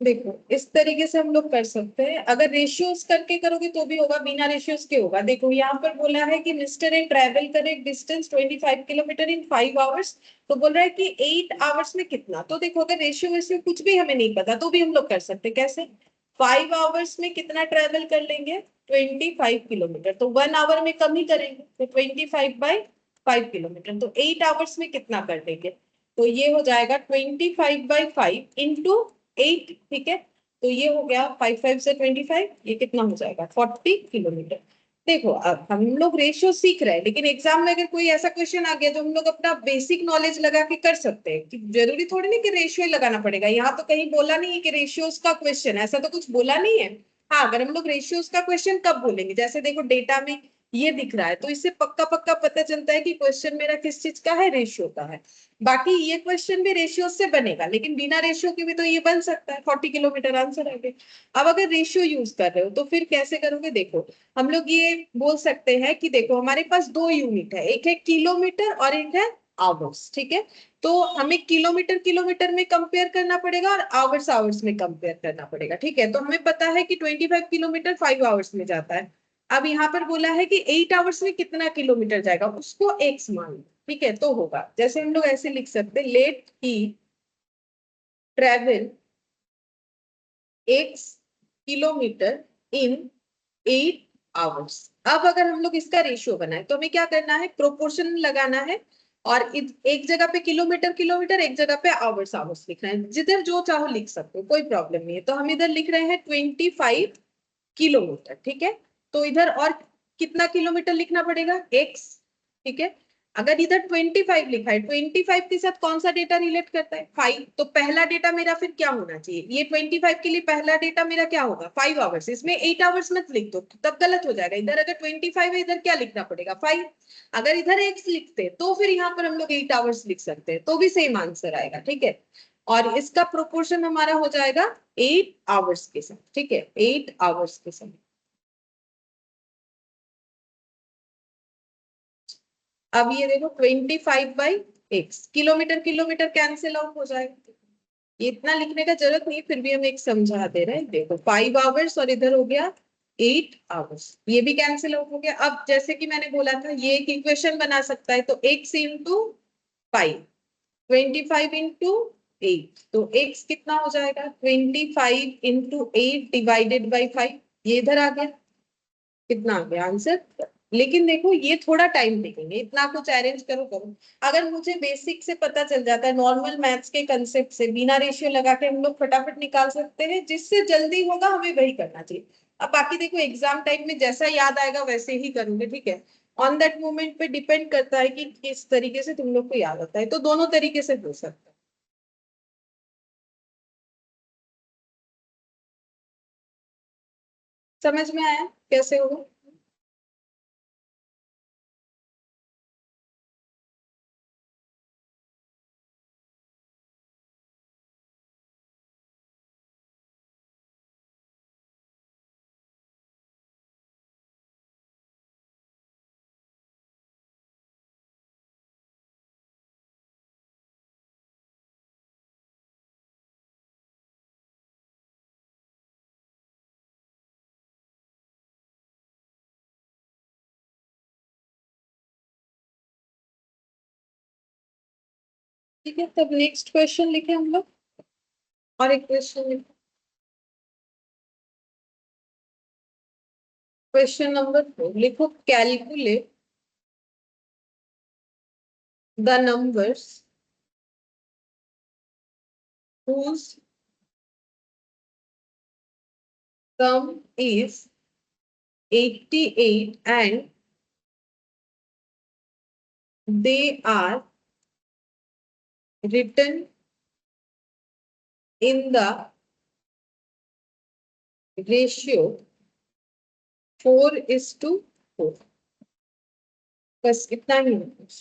A: देखो इस तरीके से हम लोग कर सकते हैं, अगर रेशियोज करके करोगे तो भी होगा, बिना रेशियोज के होगा। देखो यहाँ पर बोला है कि मिस्टर ए ट्रेवल करे डिस्टेंस 25 किलोमीटर इन 5 आवर्स, तो बोल रहा है कि 8 आवर्स में कितना। तो देखो अगर रेशियो वैसे कुछ भी हमें नहीं पता तो भी हम लोग कर सकते हैं। कैसे, 5 आवर्स में कितना ट्रेवल कर लेंगे 25 किलोमीटर, तो 1 आवर में कम ही करेंगे, तो 25/5 किलोमीटर, तो 8 आवर्स में कितना कर लेंगे। तो ये हो जाएगा 25/5 इंटू 8। ठीक है, तो ये हो गया 5 5 से 25, ये कितना हो जाएगा 40 किलोमीटर। देखो अब हम लोग रेशियो सीख रहे हैं, लेकिन एग्जाम में अगर कोई ऐसा क्वेश्चन आ गया जो हम लोग अपना बेसिक नॉलेज लगा के कर सकते हैं, कि जरूरी थोड़ी नहीं कि रेशियो लगाना पड़ेगा। यहाँ तो कहीं बोला नहीं है कि रेशियोज का क्वेश्चन, ऐसा तो कुछ बोला नहीं है। हाँ, अगर हम लोग रेशियोज का क्वेश्चन कब बोलेंगे, जैसे देखो डेटा में ये दिख रहा है, तो इससे पक्का पक्का पता चलता है कि क्वेश्चन मेरा किस चीज का है, रेशियो का है। बाकी ये क्वेश्चन भी रेशियो से बनेगा, लेकिन बिना रेशियो के भी तो ये बन सकता है, 40 किलोमीटर आंसर आ गया। अब अगर रेशियो यूज कर रहे हो तो फिर कैसे करोगे, देखो हम लोग ये बोल सकते हैं कि देखो हमारे पास दो यूनिट है, एक है किलोमीटर और एक है आवर्स, ठीक है। तो हमें किलोमीटर किलोमीटर में कंपेयर करना पड़ेगा और आवर्स आवर्स में कंपेयर करना पड़ेगा, ठीक है। तो हमें पता है कि 25 किलोमीटर 5 आवर्स में जाता है। अब यहाँ पर बोला है कि 8 आवर्स में कितना किलोमीटर जाएगा, उसको एक्स मान लो, ठीक है। तो होगा, जैसे हम लोग ऐसे लिख सकते हैं, let he travel x kilometre in 8 hours. अब अगर हम लोग इसका रेशियो बनाए तो हमें क्या करना है, प्रोपोर्शन लगाना है। और एक जगह पे किलोमीटर किलोमीटर, एक जगह पे आवर्स आवर्स लिखना है। जिधर जो चाहो लिख सकते हो, कोई प्रॉब्लम नहीं है। तो हम इधर लिख रहे हैं 25 किलोमीटर, ठीक है। तो इधर और कितना किलोमीटर लिखना पड़ेगा, एक्स, ठीक है। अगर इधर 25 लिखा है, 25 के साथ कौन सा डेटा रिलेट करता है, 5। तो पहला डेटा मेरा फिर क्या होना चाहिए, ये 25 के लिए पहला डेटा मेरा क्या होगा, 5 आवर्स। इसमें 8 आवर्स मत लिख दो, तब गलत हो जाएगा। इधर अगर 25 है, इधर क्या लिखना पड़ेगा, 5। अगर इधर एक्स लिखते तो फिर यहाँ पर हम लोग 8 आवर्स लिख सकते हैं, तो भी सेम आंसर आएगा, ठीक है। और इसका प्रोपोर्शन हमारा हो जाएगा 8 आवर्स के साथ, ठीक है, 8 आवर्स के साथ। अब ये देखो 25/x, kilometre kilometre cancel out हो जाएगा। ये इतना लिखने का जरूरत नहीं, फिर भी हम एक समझा दे रहे हैं। देखो 5 आवर्स और इधर हो गया 8 आवर्स, ये भी कैंसिल आउट हो गया। अब जैसे कि मैंने बोला था, ये एक इक्वेशन बना सकता है, तो x इंटू 5, 25 इंटू 8, तो x कितना हो जाएगा, 25 इंटू 8 डिवाइडेड बाई 5। ये इधर आ गया, कितना आ गया आंसर। लेकिन देखो ये थोड़ा टाइम लेंगे, इतना कुछ अरेंज करो करो। अगर मुझे बेसिक से पता चल जाता है, नॉर्मल मैथ्स के कंसेप्ट से बिना रेशियो लगा के हम लोग फटाफट निकाल सकते हैं। जिससे जल्दी होगा हमें वही करना चाहिए। अब बाकी देखो एग्जाम टाइम में जैसा याद आएगा वैसे ही करूंगे, ठीक है। ऑन दैट मोमेंट पे डिपेंड करता है कि किस तरीके से तुम लोग को याद आता है, तो दोनों तरीके से हो सकता है। समझ में आया कैसे होगा। ठीक है, तब नेक्स्ट क्वेश्चन लिखे हम लोग, और एक क्वेश्चन लिखे। क्वेश्चन नंबर 4 लिखो, calculate the numbers whose sum is 88 and they are written in the ratio 4:4। बस इतना ही है।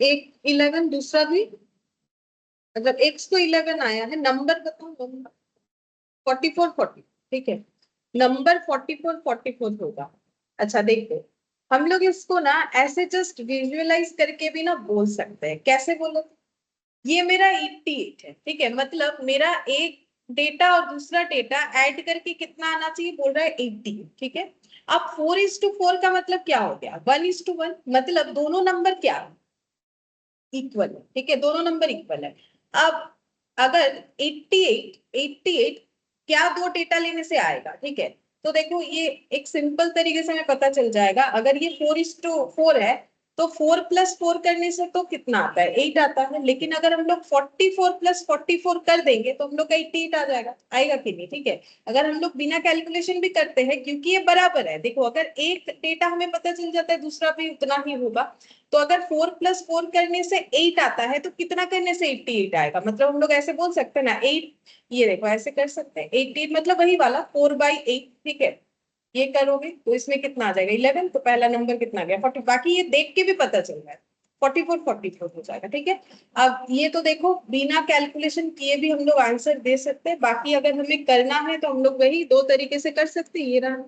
A: एक 11, दूसरा भी, मतलब एक्स तो 11 आया है, नंबर बताओ नंबर। 44 40, ठीक है। नंबर 44 44 होगा। अच्छा देखो, हम लोग इसको ना ऐसे जस्ट विजुअलाइज करके भी ना बोल सकते हैं। कैसे बोलो, ये मेरा 88 है, ठीक है। मतलब मेरा एक डेटा और दूसरा डेटा ऐड करके कितना आना चाहिए, बोल रहा है 80, ठीक है। अब 4:4 का मतलब क्या हो गया, 1:1, मतलब दोनों नंबर क्या इक्वल है, ठीक है, दोनों नंबर इक्वल है। अब अगर 88 क्या दो डेटा लेने से आएगा, ठीक है। तो देखो ये एक सिंपल तरीके से हमें पता चल जाएगा। अगर ये 4:4 है, तो 4+4 करने से तो कितना आता है, 8 आता है। लेकिन अगर हम लोग 44+44 कर देंगे तो हम लोग का 88 आ जाएगा, आएगा कि नहीं? ठीक है, अगर हम लोग बिना कैलकुलेशन भी करते हैं, क्योंकि ये बराबर है, देखो अगर एक डेटा हमें पता चल जाता है दूसरा भी उतना ही होगा, तो अगर 4+4 करने से 8 आता है तो कितना करने से 88 आएगा? मतलब हम लोग ऐसे बोल सकते हैं ना 8, ये देखो ऐसे कर सकते हैं 88 मतलब वही वाला 4/8, ठीक है। ये करोगे तो इसमें कितना आ जाएगा 11, तो पहला नंबर कितना गया 40, बाकी ये देख के भी पता चल रहा है 44 हो जाएगा, ठीक है। अब ये तो देखो बिना कैलकुलेशन किए भी हम लोग आंसर दे सकते हैं, बाकी अगर हमें करना है तो हम लोग वही दो तरीके से कर सकते हैं, ये रहा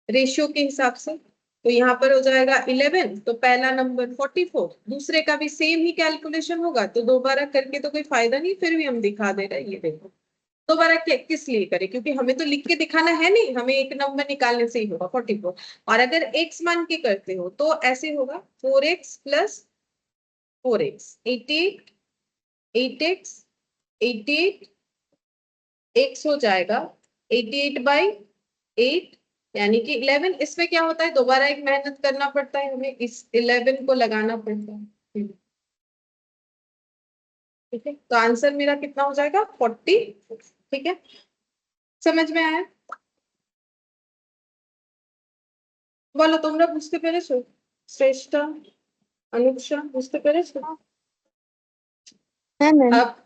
A: रेशियो के हिसाब से। तो यहाँ पर हो जाएगा 11, तो पहला नंबर 44, दूसरे का भी सेम ही कैलकुलेशन होगा, तो दोबारा करके तो कोई फायदा नहीं, फिर भी हम दिखा दे रहे हैं, ये देखो दोबारा किस लिए करें, क्योंकि हमें तो लिख के दिखाना है नहीं, हमें एक नंबर निकालने से ही होगा 44। और अगर x मान के करते हो तो ऐसे होगा 4x plus 4x 88, 8x 88, x हो जाएगा 88/8, यानी कि 11। इसमें क्या होता है, दोबारा एक मेहनत करना पड़ता है, हमें इस 11 को लगाना पड़ता है, ठीक है। तो आंसर मेरा कितना हो जाएगा 40, ठीक है। समझ में आया? বলো তোমরা বুঝতে পেরেছো? শ্রেষ্ঠা, अनुक्षा বুঝতে পেরেছো?
B: है मैम।
A: अब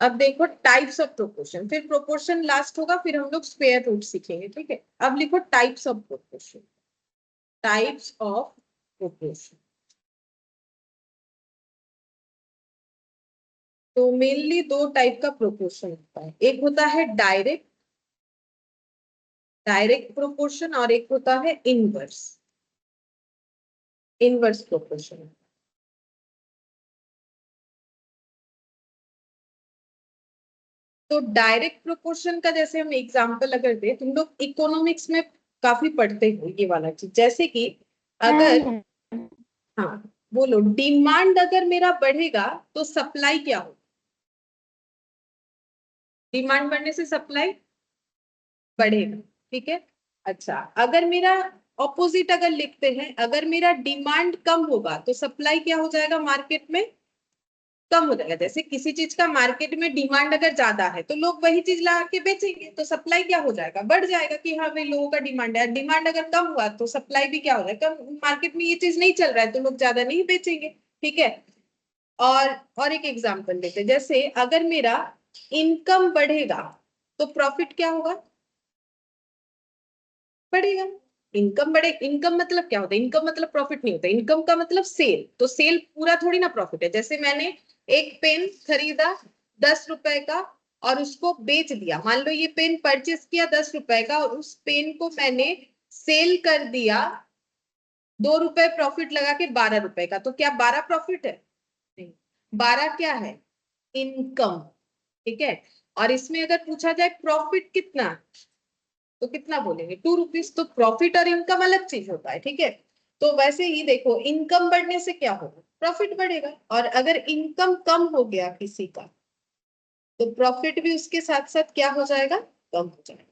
A: अब देखो टाइप्स ऑफ प्रोपोर्शन, फिर प्रोपोर्शन लास्ट होगा, फिर हम लोग स्क्वायर रूट सीखेंगे, ठीक है। अब लिखो types of proportion, types of proportion. तो मेनली दो टाइप का प्रोपोर्शन होता है, एक होता है डायरेक्ट, डायरेक्ट प्रोपोर्शन, और एक होता है इनवर्स, इनवर्स प्रोपोर्शन। तो डायरेक्ट प्रोपोर्शन का जैसे हम एग्जांपल अगर दे, तुम लोग इकोनॉमिक्स में काफी पढ़ते हो ये वाला चीज, जैसे कि अगर,
B: है
A: हाँ बोलो, डिमांड अगर मेरा बढ़ेगा तो सप्लाई क्या हो? डिमांड बढ़ने से सप्लाई बढ़ेगा, ठीक है। अच्छा, अगर मेरा ऑपोजिट अगर लिखते हैं, अगर मेरा डिमांड कम होगा तो सप्लाई क्या हो जाएगा मार्केट में? कम हो जाएगा। जैसे किसी चीज का मार्केट में डिमांड अगर ज्यादा है तो लोग वही चीज ला के बेचेंगे, तो सप्लाई क्या हो जाएगा? बढ़ जाएगा, कि हाँ भाई लोगों का डिमांड है। डिमांड अगर कम हुआ तो सप्लाई भी क्या हो जाएगा? कम, मार्केट में ये चीज नहीं चल रहा है तो लोग ज्यादा नहीं बेचेंगे, ठीक है। और और एक एग्जांपल देते हैं, जैसे अगर मेरा इनकम बढ़ेगा तो प्रॉफिट क्या होगा? बढ़ेगा। इनकम बढ़े, इनकम मतलब क्या होता है? इनकम मतलब प्रॉफिट नहीं होता, इनकम का मतलब सेल, तो सेल पूरा थोड़ी ना प्रॉफिट है। जैसे मैंने एक पेन खरीदा 10 रुपए का और उसको बेच दिया, मान लो ये पेन परचेस किया 10 रुपए का और उस पेन को मैंने सेल कर दिया 2 रुपए प्रॉफिट लगा के 12 रुपए का, तो क्या 12 प्रॉफिट है? नहीं, 12 क्या है? इनकम, ठीक है। और इसमें अगर पूछा जाए प्रॉफिट कितना, तो कितना बोलेंगे? 2 रुपीज। तो प्रॉफिट और इनकम अलग चीज होता है, ठीक है। तो वैसे ही देखो, इनकम बढ़ने से क्या होगा? प्रॉफिट बढ़ेगा। और अगर इनकम कम हो गया किसी का तो प्रॉफिट भी उसके साथ साथ क्या हो जाएगा? कम हो जाएगा।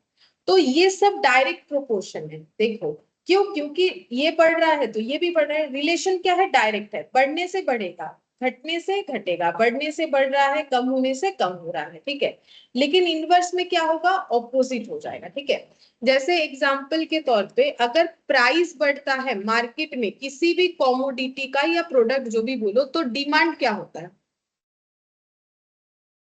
A: तो ये सब डायरेक्ट प्रोपोर्शन है, देखो क्यों? क्योंकि ये बढ़ रहा है तो ये भी बढ़ रहा है। रिलेशन क्या है? डायरेक्ट है, बढ़ने से बढ़ेगा, घटने से घटेगा, बढ़ने से बढ़ रहा है, कम होने से कम हो रहा है, ठीक है। लेकिन इनवर्स में क्या होगा? ऑपोजिट हो जाएगा, ठीक है। जैसे एग्जाम्पल के तौर पे, अगर प्राइस बढ़ता है मार्केट में किसी भी कॉमोडिटी का या प्रोडक्ट जो भी बोलो, तो डिमांड क्या होता है?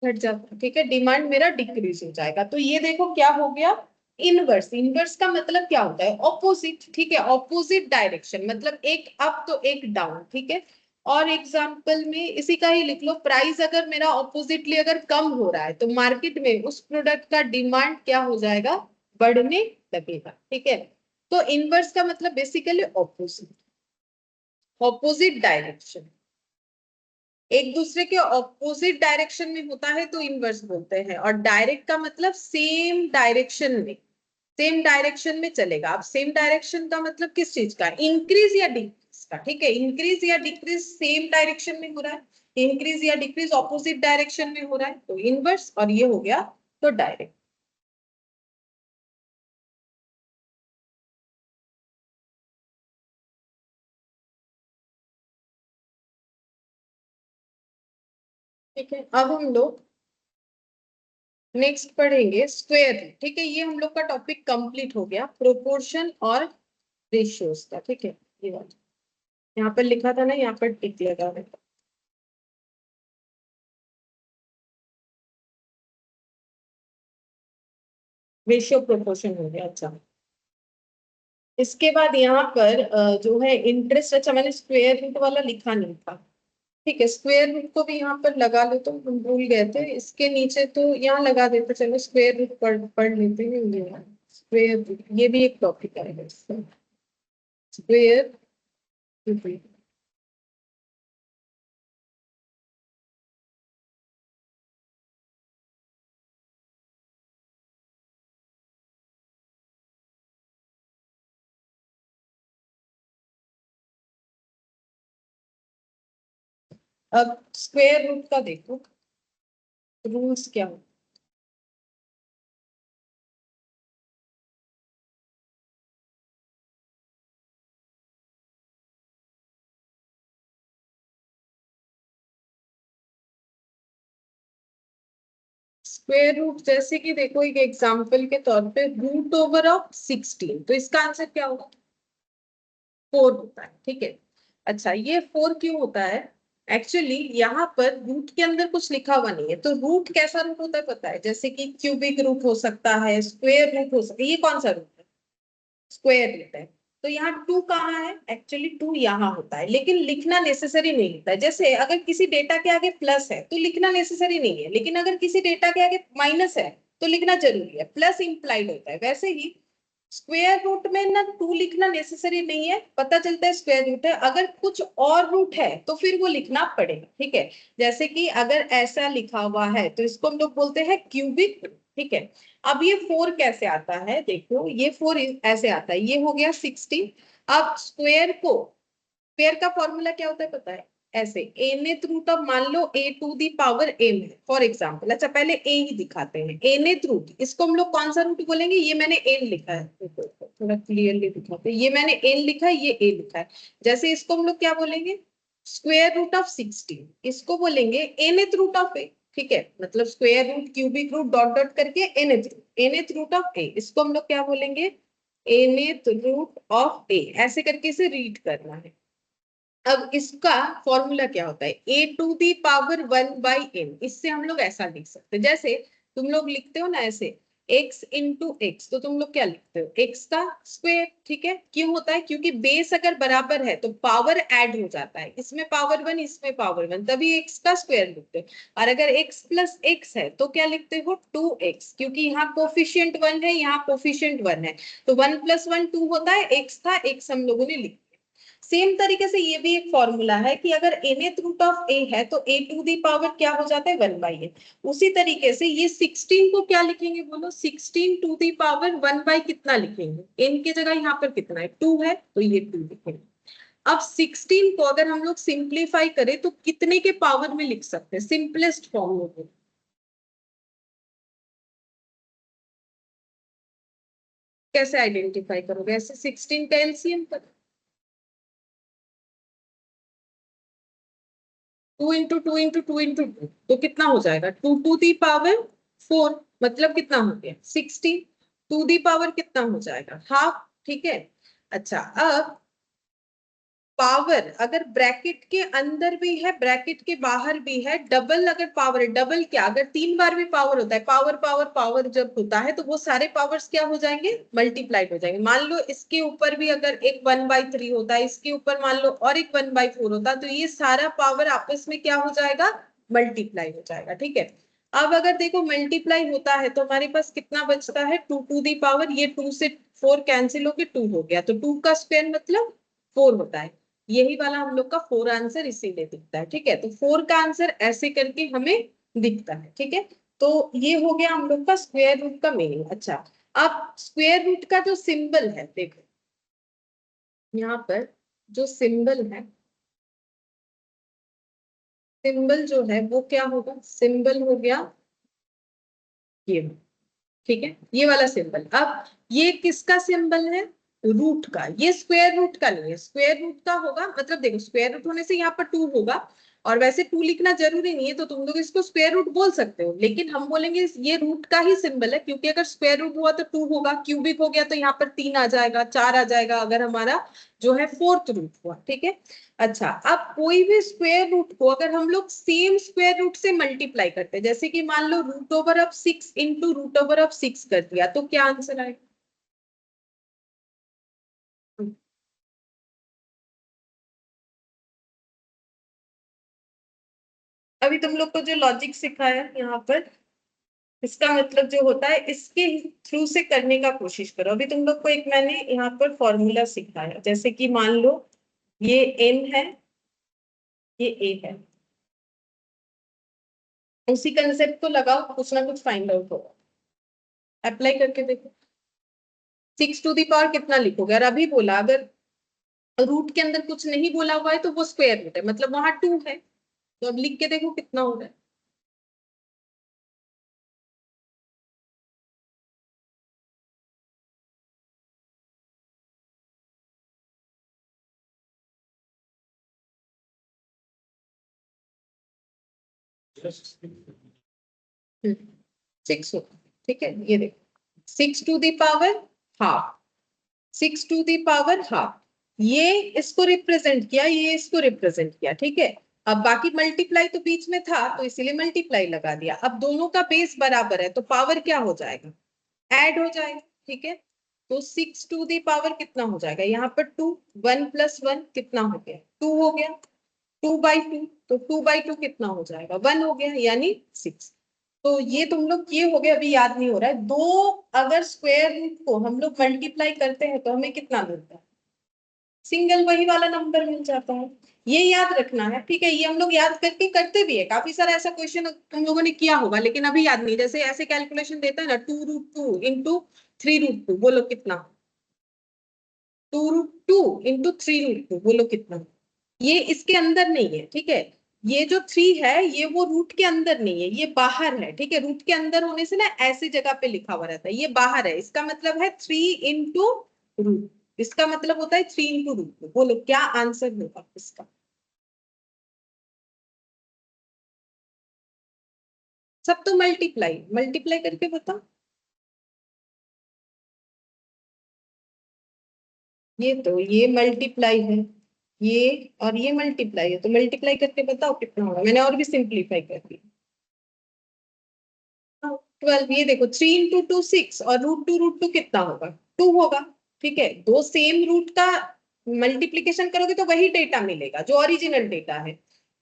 A: घट जाता है, ठीक है। डिमांड मेरा डिक्रीज हो जाएगा। तो ये देखो क्या हो गया? इनवर्स। इनवर्स का मतलब क्या होता है? ऑपोजिट, ठीक है। ऑपोजिट डायरेक्शन मतलब एक अप तो एक डाउन, ठीक है। और एग्जाम्पल में इसी का ही लिख लो, प्राइस अगर मेरा ऑपोजिटली अगर कम हो रहा है तो मार्केट में उस प्रोडक्ट का डिमांड क्या हो जाएगा? बढ़ने लगेगा, ठीक है। तो इनवर्स का मतलब बेसिकली ऑपोजिट, ऑपोजिट डायरेक्शन। एक दूसरे के ऑपोजिट डायरेक्शन में होता है तो इनवर्स बोलते हैं। और डायरेक्ट का मतलब सेम डायरेक्शन में, सेम डायरेक्शन में चलेगा। अब सेम डायरेक्शन का मतलब किस चीज का? इंक्रीज या डिक्रीज का, ठीक है। इंक्रीज या डिक्रीज सेम डायरेक्शन में हो रहा है, इंक्रीज या डिक्रीज ऑपोजिट डायरेक्शन में हो रहा है, तो इनवर्स। और ये हो गया तो डायरेक्ट। ठीक है, अब हम लोग नेक्स्ट पढ़ेंगे स्क्वायर रूट। ठीक है, ये हम लोग का टॉपिक कंप्लीट हो गया प्रोपोर्शन और रेशियोज का। ठीक है, ये वाला यहाँ पर लिखा था ना, यहाँ पर टिक लगा है। रेशियो प्रोपोर्शन हो गया। अच्छा, इसके बाद यहाँ पर जो है इंटरेस्ट, अच्छा मैंने स्क्वायर रूट वाला लिखा नहीं था। ठीक है, स्क्वायर रूट को भी यहाँ पर लगा लो, तो हम भूल गए थे, इसके नीचे तो यहाँ लगा देते। चलो स्क्वायर रूट पढ़ लेते हैं। ये स्क्वायर रूट, ये भी एक टॉपिक है स्क्वायर रूट। अब स्क्वायर रूट का देखो रूल्स क्या हो। स्क्वायर रूट जैसे कि देखो, एक एग्जांपल के तौर पे रूट ओवर ऑफ 16, तो इसका आंसर क्या होगा? 4 होता है। ठीक है, अच्छा ये 4 क्यों होता है? एक्चुअली यहाँ पर रूट के अंदर कुछ लिखा हुआ नहीं है। तो रूट कैसा रूट होता है पता है? जैसे कि क्यूबिक रूट हो सकता है, स्क्वायर रूट हो सकता है। ये कौन सा रूट है? स्क्वायर रूट है। तो यहाँ 2 कहाँ है? एक्चुअली 2 यहाँ होता है, लेकिन लिखना नेसेसरी नहीं होता है। जैसे अगर किसी डेटा के आगे प्लस है तो लिखना नेसेसरी नहीं है, लेकिन अगर किसी डेटा के आगे माइनस है तो लिखना जरूरी है। प्लस इंप्लाइड होता है। वैसे ही स्क्वायर रूट में ना 2 लिखना नेसेसरी नहीं है, पता चलता है स्क्वायर रूट है। अगर कुछ और रूट है तो फिर वो लिखना पड़ेगा। ठीक है, जैसे कि अगर ऐसा लिखा हुआ है तो इसको हम लोग बोलते हैं क्यूबिक। ठीक है, अब ये 4 कैसे आता है? देखो ये 4 ऐसे आता है, ये हो गया 16। अब स्क्वायर का फॉर्मूला क्या होता है पता है? ऐसे एनेथ रूट ऑफ, मान लो ए टू दी पावर एम है फॉर एग्जाम्पल। अच्छा पहले ए ही दिखाते हैं, एनेथ रूट, इसको हम लोग कौन सा रूट बोलेंगे? ये मैंने एन लिखा है, थोड़ा क्लियरली दिखाते हैं। ये मैंने एन लिखा है, ये ए लिखा है। जैसे इसको हम लोग क्या बोलेंगे? स्क्वायर रूट ऑफ 16, इसको बोलेंगे एनेथ रूट ऑफ ए। ठीक है, मतलब square root, cubic root, dot dot करके एनेथ रूट ऑफ ए, इसको हम लोग क्या बोलेंगे? एनेथ रूट ऑफ ए। ऐसे करके इसे रीड करना है। अब इसका फॉर्मूला क्या होता है? ए टू दी पावर 1/n। इससे हम लोग ऐसा लिख सकते हैं, जैसे तुम लोग लिखते हो ना ऐसे x इंटू एक्स, तो तुम लोग क्या लिखते हो? x का स्क्वायर। ठीक है, क्यों होता है? क्योंकि बेस अगर बराबर है तो पावर ऐड हो जाता है, इसमें पावर 1, इसमें पावर 1, तभी x का स्क्वायर लिखते हो। और अगर x प्लस एक्स है तो क्या लिखते हो? 2x, क्योंकि यहाँ कोफिशियंट 1 है, यहाँ कोफिशियंट 1 है, तो 1 + 1 2 होता है। x था, x हम लोगों ने लिख। सेम तरीके से ये भी एक फॉर्मूला है कि अगर nth रूट ऑफ a है तो a टू दी पावर क्या हो जाता है? 1/n। उसी तरीके से ये 16 को क्या लिखेंगे बोलो? 16 टू दी पावर 1 कितना लिखेंगे? n की जगह यहाँ पर कितना है? 2 है, तो ये 2 लिखेंगे। अब 16 को अगर हम लोग सिंप्लीफाई करें तो कितने के पावर में लिख सकते हैं? सिंपलेस्ट फॉर्म में कैसे आइडेंटिफाई करोगे? ऐसे 16 का एलसीएम कर, 2 × 2 × 2 × 2, तो कितना हो जाएगा? 2 टू दी पावर 4, मतलब कितना हो गया? 16। टू दी पावर कितना हो जाएगा? हाफ। ठीक है, अच्छा अब पावर अगर ब्रैकेट के अंदर भी है, ब्रैकेट के बाहर भी है, डबल अगर पावर है, डबल क्या, अगर 3 बार भी पावर होता है, पावर पावर पावर जब होता है तो वो सारे पावर्स क्या हो जाएंगे? मल्टीप्लाइड हो जाएंगे। मान लो इसके ऊपर भी अगर एक 1/3 होता है, इसके ऊपर मान लो और एक 1/4 होता है, तो ये सारा पावर आपस में क्या हो जाएगा? मल्टीप्लाई हो जाएगा। ठीक है, अब अगर देखो मल्टीप्लाई होता है तो हमारे पास कितना बचता है? 2 टू दी पावर, ये 2 से 4 कैंसिल हो गए, 2 हो गया, तो 2 का स्क्वायर मतलब 4 होता है। यही वाला हम लोग का 4 आंसर इसीलिए दिखता है। ठीक है, तो 4 का आंसर ऐसे करके हमें दिखता है। ठीक है, तो ये हो गया हम लोग का स्क्वायर रूट का मीनिंग। अच्छा, अब स्क्वायर रूट का जो सिंबल है देखो, यहाँ पर जो सिंबल है, सिंबल जो है वो क्या होगा? सिंबल हो गया ये। ठीक है, ये वाला सिंबल। अब ये किसका सिंबल है? रूट का। ये स्क्वायर रूट का नहीं है, स्क्वायर रूट का होगा, मतलब देखो स्क्वायर रूट होने से यहाँ पर 2 होगा, और वैसे 2 लिखना जरूरी नहीं है, तो तुम लोग इसको स्क्वायर रूट बोल सकते हो, लेकिन हम बोलेंगे ये रूट का ही सिंबल है, क्योंकि अगर स्क्वायर रूट हुआ तो 2 होगा, क्यूबिक हो गया तो यहाँ पर 3 आ जाएगा, 4 आ जाएगा, अगर हमारा जो है फोर्थ रूट हुआ। ठीक है। अच्छा, अब कोई भी स्क्वायर रूट को अगर हम लोग सेम स्क्वायर रूट से मल्टीप्लाई करते हैं, जैसे कि मान लो root over of 6 into root over of 6 कर दिया, तो क्या आंसर आएगा? अभी तुम लोग को जो लॉजिक सिखाया यहाँ पर, इसका मतलब जो होता है इसके थ्रू से करने का कोशिश करो। अभी तुम लोग को एक मैंने यहाँ पर फॉर्मूला सिखाया, जैसे कि मान लो ये n है, ये a है, उसी कंसेप्ट को लगाओ, कुछ ना कुछ फाइंड आउट होगा। अप्लाई करके देखो। 6 टू दी पावर कितना लिखोगे? और अभी बोला अगर रूट के अंदर कुछ नहीं बोला हुआ है तो वो स्क्वायर रूट है, मतलब वहां 2 है, तो अब लिख के देखो कितना हो रहा है। सिक्स होगा। ठीक है, ये देखो 6 to the power half, 6 to the power half, ये इसको रिप्रेजेंट किया, ये इसको रिप्रेजेंट किया। ठीक है। अब बाकी मल्टीप्लाई तो बीच में था, तो इसीलिए मल्टीप्लाई लगा दिया। अब दोनों का बेस बराबर है, तो पावर क्या हो जाएगा? ऐड हो जाएगा। ठीक है। तो 6 टू दी पावर कितना हो जाएगा? यहाँ पर 2, 1 प्लस 1 कितना हो गया? 2 हो गया। 2/2, तो 2/2 कितना हो जाएगा? 1 हो गया, यानी 6। तो ये तुम लोग ये हो गया, अभी याद नहीं हो रहा है। दो अगर स्क्वायर रूट को हम लोग मल्टीप्लाई करते हैं तो हमें कितना मिलता है? सिंगल वही वाला नंबर मिल जाता है। ये याद रखना है। ठीक है, ये हम लोग याद करके करते भी है, काफी सारा ऐसा क्वेश्चन तुम लोगों ने किया होगा, लेकिन अभी याद नहीं। जैसे ऐसे कैलकुलेशन देता है ना, 2√2 इंटू 3√2, बोलो कितना? 2√2 इंटू 3√2, बोलो कितना? ये इसके अंदर नहीं है। ठीक है। ये जो 3 है ये वो रूट के अंदर नहीं है, ये बाहर है। ठीक है, रूट के अंदर होने से ना ऐसी जगह पे लिखा हुआ रहता है, ये बाहर है। इसका मतलब है 3 इंटू रूट, इसका मतलब होता है 3 इंटू रूट। बोलो क्या आंसर होगा इसका? सब तो मल्टीप्लाई मल्टीप्लाई करके बताओ। ये तो ये मल्टीप्लाई है, ये और ये मल्टीप्लाई है, तो मल्टीप्लाई करके बताओ कितना होगा। मैंने और भी सिंप्लीफाई कर दिया। 12, ये देखो 3 इंटू 2 6, और √2 कितना होगा? 2 होगा। ठीक है, दो सेम रूट का मल्टीप्लीकेशन करोगे तो वही डेटा मिलेगा जो ओरिजिनल डेटा है।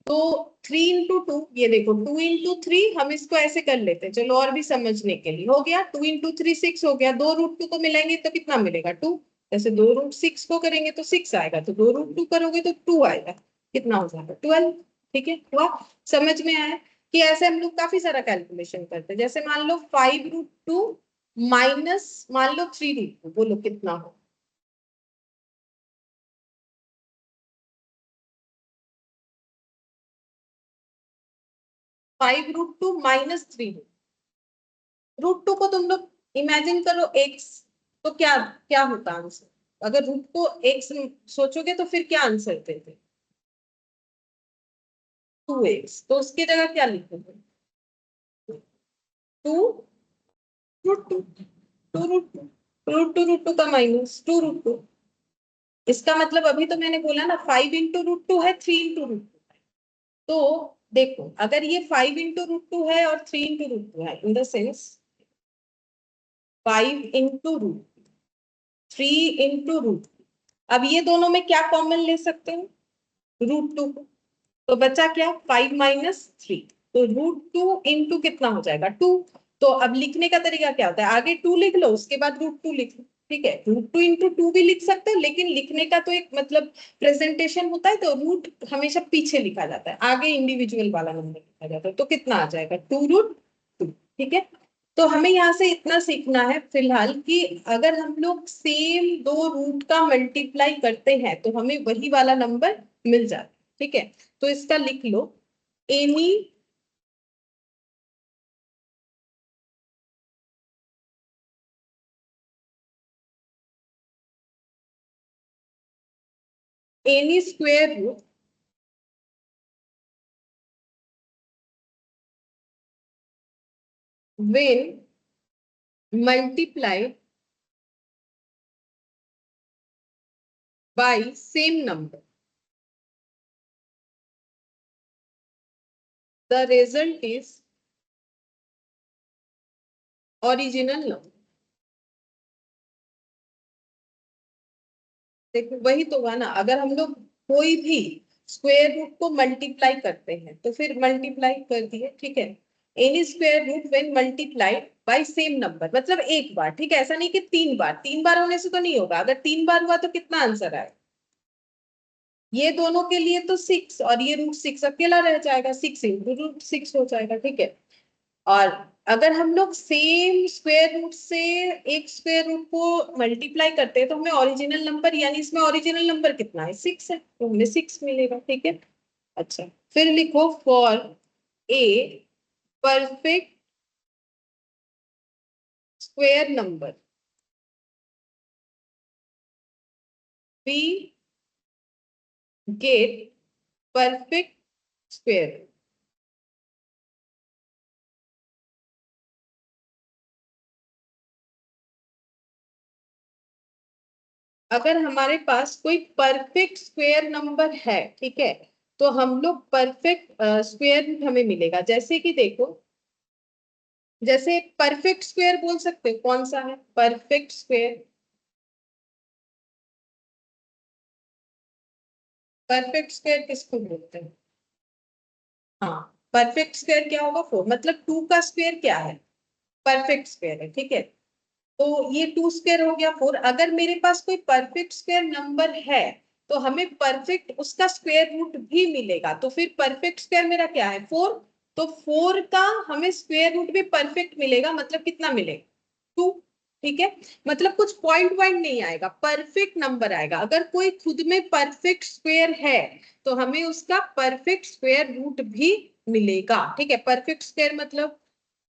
A: तो 3 इंटू 2, ये देखो 2 इंटू 3, हम इसको ऐसे कर लेते हैं, चलो और भी समझने के लिए। हो गया 2 इंटू 3 6 हो गया, दो √2 को मिलाएंगे तो कितना मिलेगा? 2। जैसे दो √6 को करेंगे तो 6 आएगा, तो दो √2 करोगे तो 2 आएगा, कितना हो जाएगा? 12। ठीक है, हुआ? समझ में आया कि ऐसे हम लोग काफी सारा कैलकुलेशन करते हैं। जैसे मान लो 5√2 माइनस मान लो 3√2, बोलो कितना हो? 5√2 माइनस 3√2 को तुम लोग इमेजिन करो एक्स, तो क्या क्या होता आंसर? अगर रूट को एक्स सोचोगे तो फिर क्या आंसर देते? 2x, तो उसकी जगह क्या लिखोगे? 2√2, 2√2 का माइनस 2√2। इसका मतलब अभी तो मैंने बोला ना 5 इंटू √2 है, 3 इंटू √2। तो देखो अगर ये 5 इंटू √2 है और 3 इंटू √2 है, in the sense 5 into √3 into √2, अब ये दोनों में क्या कॉमन ले सकते हैं? √2 को। तो बचा क्या? 5 - 3, तो √2 इंटू कितना हो जाएगा? 2। तो अब लिखने का तरीका क्या होता है? आगे 2 लिख लो, उसके बाद √2 लिख लो। ठीक है, √2 इंटू 2 भी लिख सकते हो, लेकिन लिखने का तो एक मतलब प्रेजेंटेशन होता है, तो रूट हमेशा पीछे लिखा जाता है, आगे इंडिविजुअल वाला नंबर लिखा जाता है। तो कितना आ जाएगा? 2√2। ठीक है। तो हमें यहाँ से इतना सीखना है फिलहाल कि अगर हम लोग सेम दो रूट का मल्टीप्लाई करते हैं तो हमें वही वाला नंबर मिल जाता है। ठीक है, तो इसका लिख लो, any any square root when multiplied by same number, the result is original number. देखो वही तो हुआ ना, अगर हम लोग कोई भी स्क्वायर रूट को मल्टीप्लाई करते हैं तो फिर मल्टीप्लाई कर दिए, ठीक है। Any square root when multiplied by same number, मतलब एक बार, ठीक है, ऐसा नहीं कि 3 बार, 3 बार होने से तो नहीं होगा, अगर 3 बार हुआ तो कितना आंसर आएगा, ये दोनों के लिए तो 6 और ये √6 अकेला रह जाएगा, 6 इंटू √6 हो जाएगा, ठीक है। और अगर हम लोग सेम स्क्वायर रूट से एक स्क्वायर रूट को मल्टीप्लाई करते हैं तो हमें ओरिजिनल नंबर, यानी इसमें ओरिजिनल नंबर कितना है, 6 है, तो हमें 6 मिलेगा, ठीक है। अच्छा, फिर लिखो for a perfect square number we get perfect square. अगर हमारे पास कोई परफेक्ट स्क्वायर नंबर है, ठीक है, तो हम लोग परफेक्ट स्क्वायर रूट हमें मिलेगा। जैसे कि देखो, जैसे परफेक्ट स्क्वायर बोल सकते हो, कौन सा है परफेक्ट स्क्वायर, परफेक्ट स्क्वायर किसको बोलते हैं, हाँ, परफेक्ट स्क्वायर क्या होगा, 4, मतलब 2 का स्क्वायर क्या है, परफेक्ट स्क्वायर है, ठीक है। तो ये 2 स्क्वायर हो गया 4। अगर मेरे पास कोई परफेक्ट स्क्वायर नंबर है तो हमें परफेक्ट उसका स्क्वायर रूट भी मिलेगा, तो फिर परफेक्ट स्क्वायर मेरा क्या है, 4, तो 4 का हमें स्क्वायर रूट भी परफेक्ट मिलेगा, मतलब कितना मिलेगा, 2, ठीक है। मतलब कुछ पॉइंट वाइंट नहीं आएगा, परफेक्ट नंबर आएगा। अगर कोई खुद में परफेक्ट स्क्वायर है तो हमें उसका परफेक्ट स्क्वायर रूट भी मिलेगा, ठीक है। परफेक्ट स्क्वायर मतलब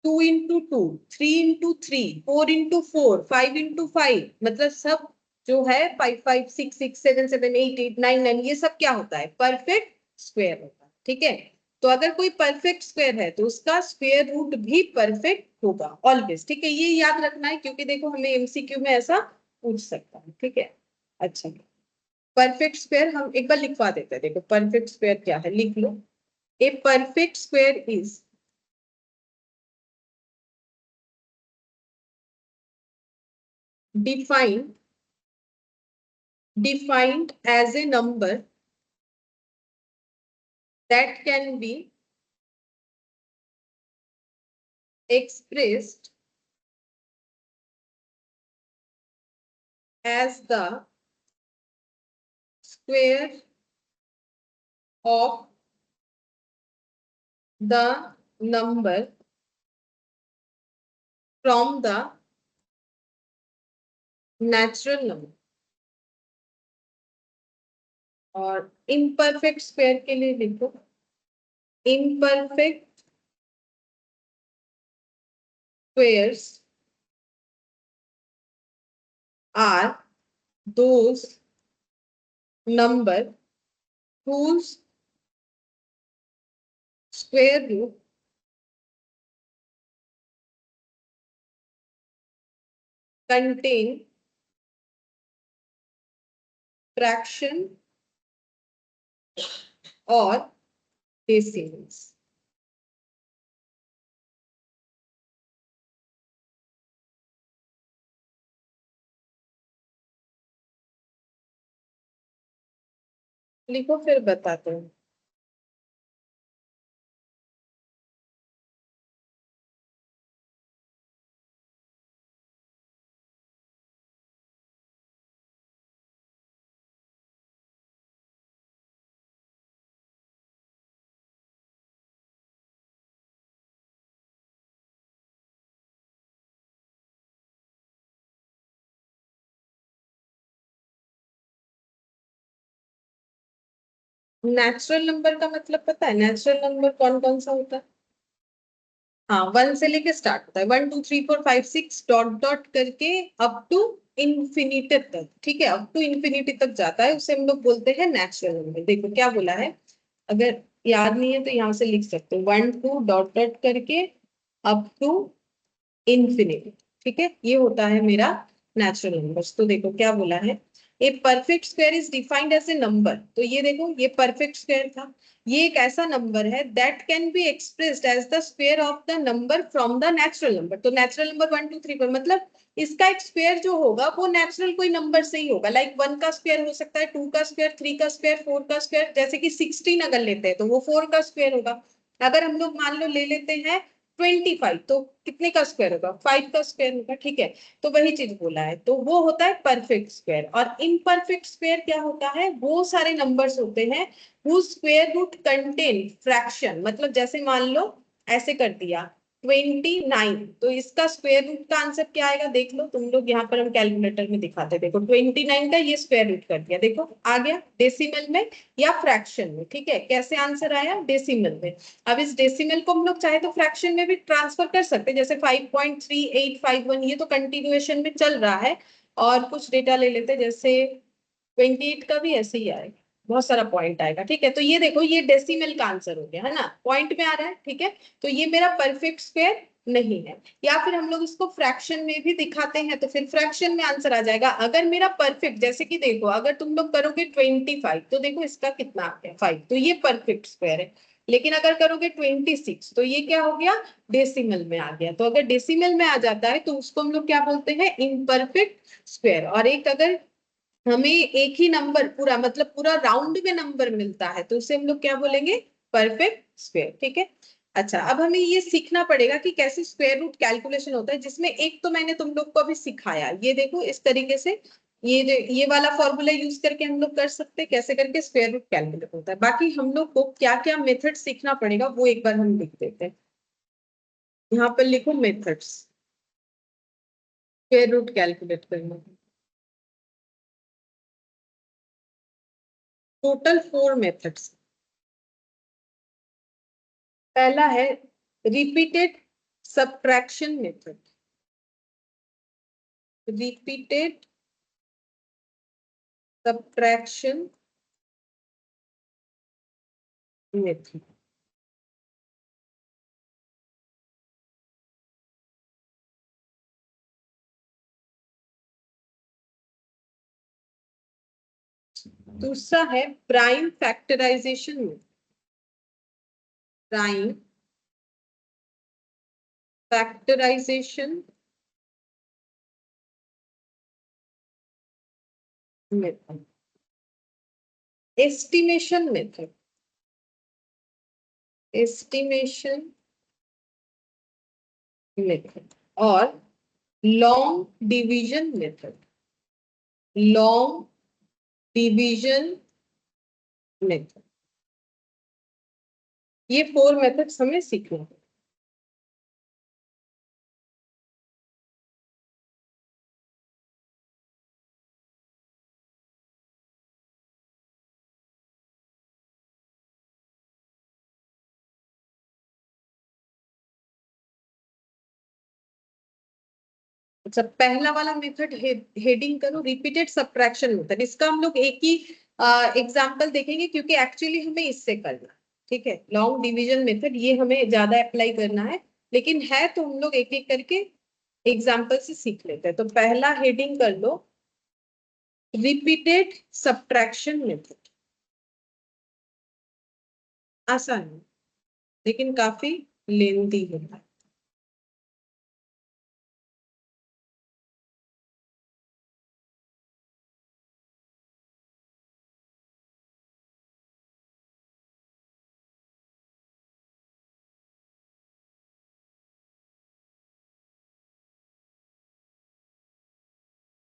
A: 2 into 2, 3 into 3, 4 into 4, 5 into 5, मतलब सब जो है 5 5 6 6 7 7 8 8 9 9, ये सब क्या होता है, परफेक्ट स्क्वायर होता है, ठीक है। तो अगर कोई परफेक्ट स्क्वायर है तो उसका स्क्वायर रूट भी परफेक्ट होगा ऑलवेज, ठीक है। ये याद रखना है क्योंकि देखो हमें एमसीक्यू में ऐसा पूछ सकता है, ठीक है। अच्छा, परफेक्ट स्क्वायर हम एक बार लिखवा देते हैं, देखो परफेक्ट स्क्वायर क्या है, लिख लो। A perfect square is defined defined as a number that can be expressed as the square of the number from the natural number। और imperfect square के लिए लिखो, imperfect squares are those number whose square root contain fraction or decimals। लिखो फिर बताते हैं। नेचुरल नंबर का मतलब पता है, नेचुरल नंबर कौन कौन सा होता है, हाँ, 1 से लेके स्टार्ट होता है, 1 2 3 4 5 6 डॉट डॉट करके अप टू इंफिनिटी तक, ठीक है, अप टू इंफिनिटी तक जाता है, उसे हम लोग बोलते हैं नेचुरल नंबर। देखो क्या बोला है, अगर याद नहीं है तो यहाँ से लिख सकते हो, 1 2 डॉट डॉट करके अप टू इन्फिनिटी। ठीक है, ये होता है मेरा नेचुरल नंबर्स। तो देखो क्या बोला है, a perfect square is defined as a number. तो ये देखो, ये परफेक्ट स्क्वायर था, ये एक ऐसा नंबर है that can be expressed as the square of the number from the natural number. तो नेचुरल नंबर 1 2 3 4, मतलब इसका एक स्क्वायर जो होगा वो नेचुरल कोई नंबर से ही होगा। लाइक 1 का स्क्वायर हो सकता है, 2 का स्क्वायर, 3 का स्क्वायर, 4 का स्क्वायर। जैसे कि 16 अगर लेते हैं तो वो 4 का स्क्वायर होगा। अगर हम लोग मान लो ले लेते हैं 25, तो कितने का स्क्वायर होगा, 5 का स्क्वायर होगा। ठीक है, तो वही चीज बोला है, तो वो होता है परफेक्ट स्क्वायर। और इम्परफेक्ट स्क्वायर क्या होता है, वो सारे नंबर्स होते हैं whose square root contain fraction. मतलब जैसे मान लो ऐसे कर दिया 29, तो इसका स्क्वायर रूट का आंसर क्या आएगा, देख लो तुम लोग, यहाँ पर हम कैलकुलेटर में दिखाते, देखो 29 का ये स्क्वायर रूट कर दिया, देखो आ गया डेसिमल में या फ्रैक्शन में। ठीक है, कैसे आंसर आया, डेसिमल में। अब इस डेसिमल को हम लोग चाहे तो फ्रैक्शन में भी ट्रांसफर कर सकते हैं, जैसे 5.3851, ये तो कंटिन्यूएशन में चल रहा है। और कुछ डेटा ले लेते हैं, जैसे 28 का भी ऐसे ही आएगा, बहुत सारा पॉइंट आएगा। ठीक है, तो ये देखो, ये डेसिमल का आंसर हो गया है ना, पॉइंट में आ रहा है। ठीक है, तो ये मेरा परफेक्ट स्क्वायर नहीं है। या फिर हम लोग इसको फ्रैक्शन में भी दिखाते हैं, तो फिर फ्रैक्शन में आंसर आ जाएगा। अगर मेरा परफेक्ट, जैसे कि देखो अगर तुम लोग करोगे 25, तो देखो इसका कितना आ गया 5, तो ये परफेक्ट स्क्वायर है। लेकिन अगर करोगे 26, तो ये क्या हो गया, डेसिमल में आ गया। तो अगर डेसिमल में आ जाता है तो उसको हम लोग क्या बोलते हैं, इम्परफेक्ट स्क्वायर। और एक अगर हमें एक ही नंबर पूरा, मतलब पूरा राउंड में नंबर मिलता है, तो उसे हम लोग क्या बोलेंगे, परफेक्ट स्क्वायर। ठीक है, अच्छा अब हमें ये सीखना पड़ेगा कि कैसे स्क्वायर रूट कैलकुलेशन होता है, जिसमें एक तो मैंने तुम लोग को अभी सिखाया, ये देखो इस तरीके से ये वाला फॉर्मूला यूज करके हम लोग कर सकते हैं, कैसे करके स्क्वायर रूट कैलकुलेट होता है। बाकी हम लोग को क्या क्या मेथड सीखना पड़ेगा वो एक बार हम लिख देते हैं। यहाँ पर लिखो मेथड्स, स्क्वायर रूट कैलकुलेट करना, टोटल 4 मेथड्स। पहला है repeated subtraction method, repeated subtraction method. दूसरा है prime factorisation method, prime factorisation method. Estimation method, estimation method. और long division method, long division method. ये 4 मेथड्स हमें सीखना है। अच्छा, पहला वाला मेथड हेडिंग करो, रिपीटेड सब्ट्रैक्शन मेथड। इसका हम लोग एक ही एग्जांपल देखेंगे, क्योंकि एक्चुअली हमें इससे करना, ठीक है, लॉन्ग डिवीजन मेथड ये हमें ज्यादा अप्लाई करना है। लेकिन है तो हम लोग एक एक करके एग्जांपल से सीख लेते हैं। तो पहला हेडिंग कर लो, रिपीटेड सब्ट्रैक्शन मेथड। आसान है लेकिन काफी लेंथी है।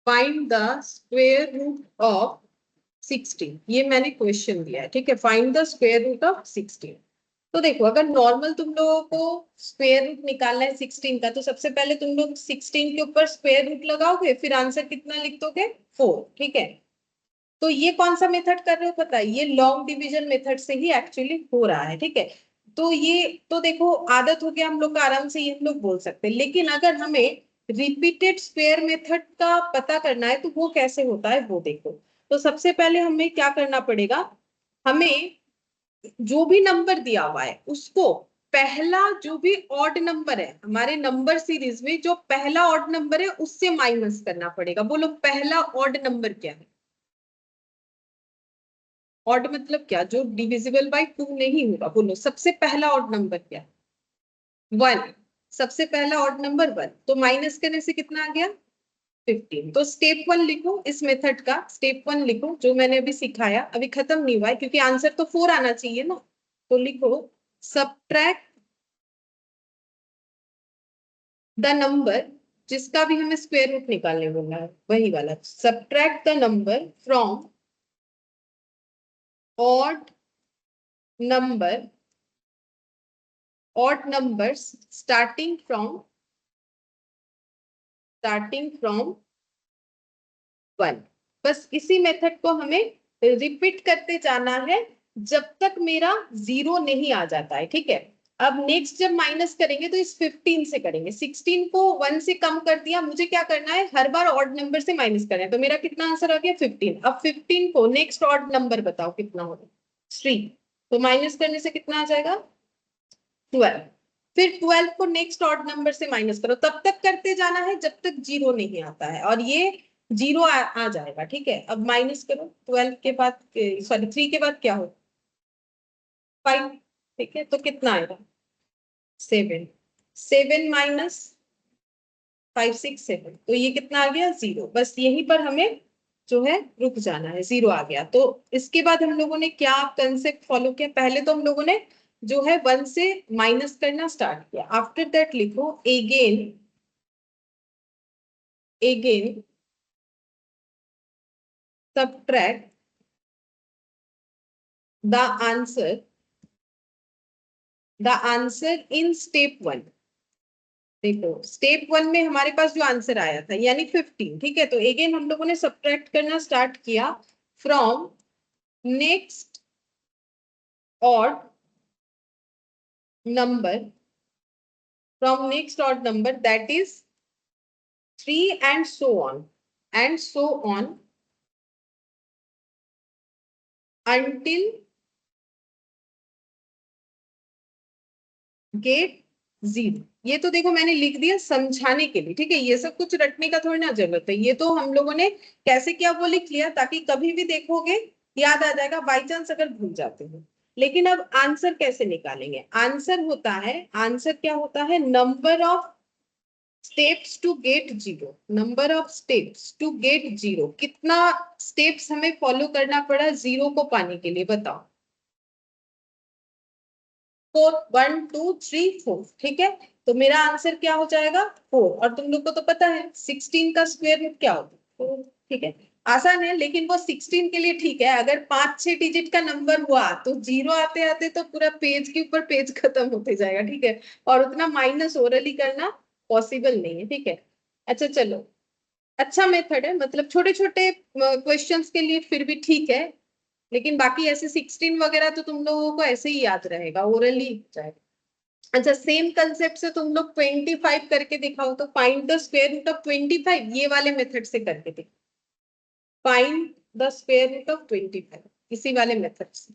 A: Find the square root of 16, ये मैंने क्वेश्चन दिया है। ठीक है, find the square root of 16। तो देखो अगर नॉर्मल तुम लोगों को स्क्वायर रूट निकालना है 16 का, तो सबसे पहले तुम लोग 16 के ऊपर स्क्वायर रूट लगाओगे, फिर आंसर कितना लिख दोगे, 4। ठीक है, तो ये कौन सा मेथड कर रहे हो पता है, ये लॉन्ग डिवीजन मेथड से ही एक्चुअली हो रहा है। ठीक है, तो ये तो देखो आदत हो गया हम लोग का, आराम से ये हम लोग बोल सकते हैं। लेकिन अगर हमें रिपीटेड स्क्वायर मेथड का पता करना है तो वो कैसे होता है वो देखो। तो सबसे पहले हमें क्या करना पड़ेगा, हमें जो भी नंबर दिया हुआ है उसको पहला जो भी ऑड नंबर है हमारे नंबर सीरीज में, जो पहला ऑड नंबर है उससे माइनस करना पड़ेगा। बोलो पहला ऑड नंबर क्या है? ऑड मतलब क्या? जो डिविजिबल बाय 2 नहीं होगा। बोलो सबसे पहला ऑड नंबर क्या है? 1। सबसे पहला ऑड नंबर 1, तो माइनस करने से कितना आ गया? 15। तो स्टेप 1 लिखो, इस मेथड का स्टेप 1 लिखो जो मैंने अभी सिखाया, अभी खत्म नहीं हुआ है क्योंकि आंसर तो 4 आना चाहिए ना। तो लिखो सबट्रैक्ट द नंबर, जिसका भी हमें स्क्वायर रूट निकालने बोला है वही वाला, subtract the number from odd number, odd numbers starting from 1। बस इसी मेथड को हमें रिपीट करते जाना है जब तक मेरा 0 नहीं आ जाता है। ठीक है, अब नेक्स्ट जब माइनस करेंगे तो इस 15 से करेंगे। 16 को 1 से कम कर दिया, मुझे क्या करना है? हर बार ऑड नंबर से माइनस करना है। तो मेरा कितना आंसर आ गया? 15। अब 15 को नेक्स्ट ऑड नंबर बताओ कितना होगा? 3। तो माइनस करने से कितना आ जाएगा? 12। फिर 12 को नेक्स्ट ऑड नंबर से माइनस करो, तब तक करते जाना है जब तक 0 नहीं आता है, और ये 0 आ जाएगा। ठीक है, अब माइनस करो 12 के बाद, सॉरी 3 के बाद क्या हो? 5। ठीक है, तो कितना आएगा? 7। 7 माइनस 5 6 7, तो ये कितना आ गया? 0। बस यहीं पर हमें जो है रुक जाना है, 0 आ गया। तो इसके बाद हम लोगों ने क्या कंसेप्ट फॉलो किया? पहले तो हम लोगों ने जो है 1 से माइनस करना स्टार्ट किया। आफ्टर दैट लिखो again subtract the answer in step 1। देखो स्टेप 1 में हमारे पास जो आंसर आया था यानी 15। ठीक है, तो अगेन हम लोगों ने सब्ट्रैक्ट करना स्टार्ट किया from next odd number, that is 3, and so on until get 0। ये तो देखो मैंने लिख दिया समझाने के लिए। ठीक है, ये सब कुछ रटने का थोड़ी ना जरूरत है, ये तो हम लोगों ने कैसे किया वो लिख लिया ताकि कभी भी देखोगे याद आ जाएगा, बाई चांस अगर भूल जाते हो। लेकिन अब आंसर कैसे निकालेंगे? आंसर क्या होता है? Number of steps to get 0। Number of steps to get 0, कितना स्टेप्स हमें फॉलो करना पड़ा 0 को पाने के लिए? बताओ। 4, 1 2 3 4। ठीक है, तो मेरा आंसर क्या हो जाएगा? 4। और तुम लोग को तो पता है 16 का स्क्वायर रूट क्या होता है? 4। ठीक है, आसान है, लेकिन वो 16 के लिए ठीक है। अगर 5-6 डिजिट का नंबर हुआ तो 0 आते आते तो पूरा पेज के ऊपर पेज खत्म होते जाएगा। ठीक है, और उतना माइनस ओरली करना पॉसिबल नहीं है। ठीक है, अच्छा चलो, अच्छा मेथड है, मतलब छोटे छोटे क्वेश्चंस के लिए फिर भी ठीक है, लेकिन बाकी ऐसे 16 वगैरह तो तुम लोगों को ऐसे ही याद रहेगा, ओरली जाएगा। अच्छा, सेम कंसेप्ट से तुम लोग 25 करके दिखाओ, तो find the square root of 25, ये वाले मेथड से करके दिखाओ। Find the square root of 25 इसी वाले मेथड से।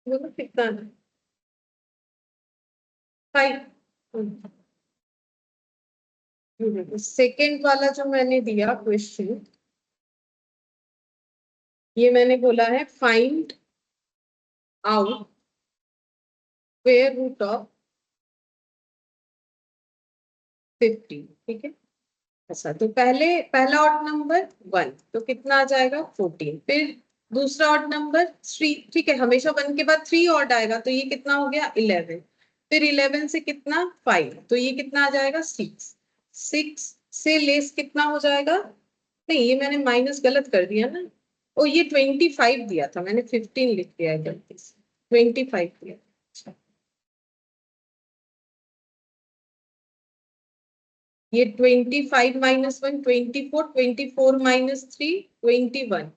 A: देखो कितना है, 5। सेकेंड वाला जो मैंने दिया क्वेश्चन, ये मैंने बोला है find out square root of 50। ठीक है, अच्छा तो पहला ऑड नंबर 1, तो कितना आ जाएगा? 14। फिर दूसरा ऑड नंबर 3। ठीक है, हमेशा 1 के बाद 3 ऑड आएगा, तो ये कितना हो गया? 11। फिर 11 से कितना? 5, तो ये कितना आ जाएगा? 6। 6 से लेस कितना हो जाएगा? नहीं, ये मैंने माइनस गलत कर दिया ना। ओ, ये 25 दिया था मैंने, 15 लिख दिया है गलती से, 25 दिया। अच्छा ये 25 माइनस 1 24, 24 माइनस 3 21,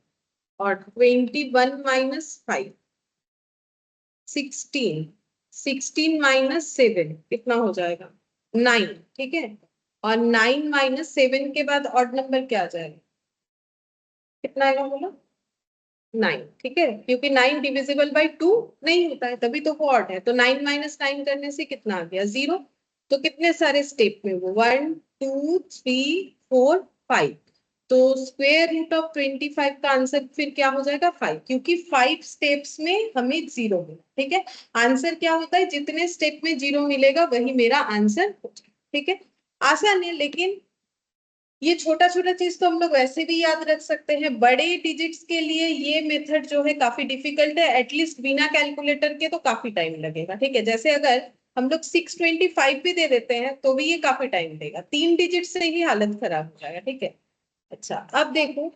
A: और 21 माइनस 5 16, 16 माइनस 7 कितना हो जाएगा 9, ठीक है। और 9 माइनस 7 के बाद ऑड नंबर क्या आ जाएगा, कितना आएगा बोलो 9, ठीक है, क्योंकि 9 डिविजिबल बाई 2 नहीं होता है, तभी तो वो ऑड है। तो 9 माइनस 9 करने से कितना आ गया 0। तो कितने सारे स्टेप में वो 1 2 3 4 5, तो स्क्वायर रूट ऑफ 25 का आंसर फिर क्या हो जाएगा 5, क्योंकि 5 स्टेप्स में हमें 0 मिला, ठीक है। आंसर क्या होता है, जितने स्टेप में 0 मिलेगा वही मेरा आंसर हो जाएगा, ठीक है। आसान है, लेकिन ये छोटा छोटा चीज तो हम लोग वैसे भी याद रख सकते हैं। बड़े डिजिट्स के लिए ये मेथड जो है काफी डिफिकल्ट है, एटलीस्ट बिना कैलकुलेटर के तो काफी टाइम लगेगा, ठीक है। जैसे अगर हम लोग 625 भी दे देते हैं तो भी ये काफी टाइम देगा, 3 डिजिट से ही हालत खराब हो जाएगा, ठीक है। अच्छा, अब देखो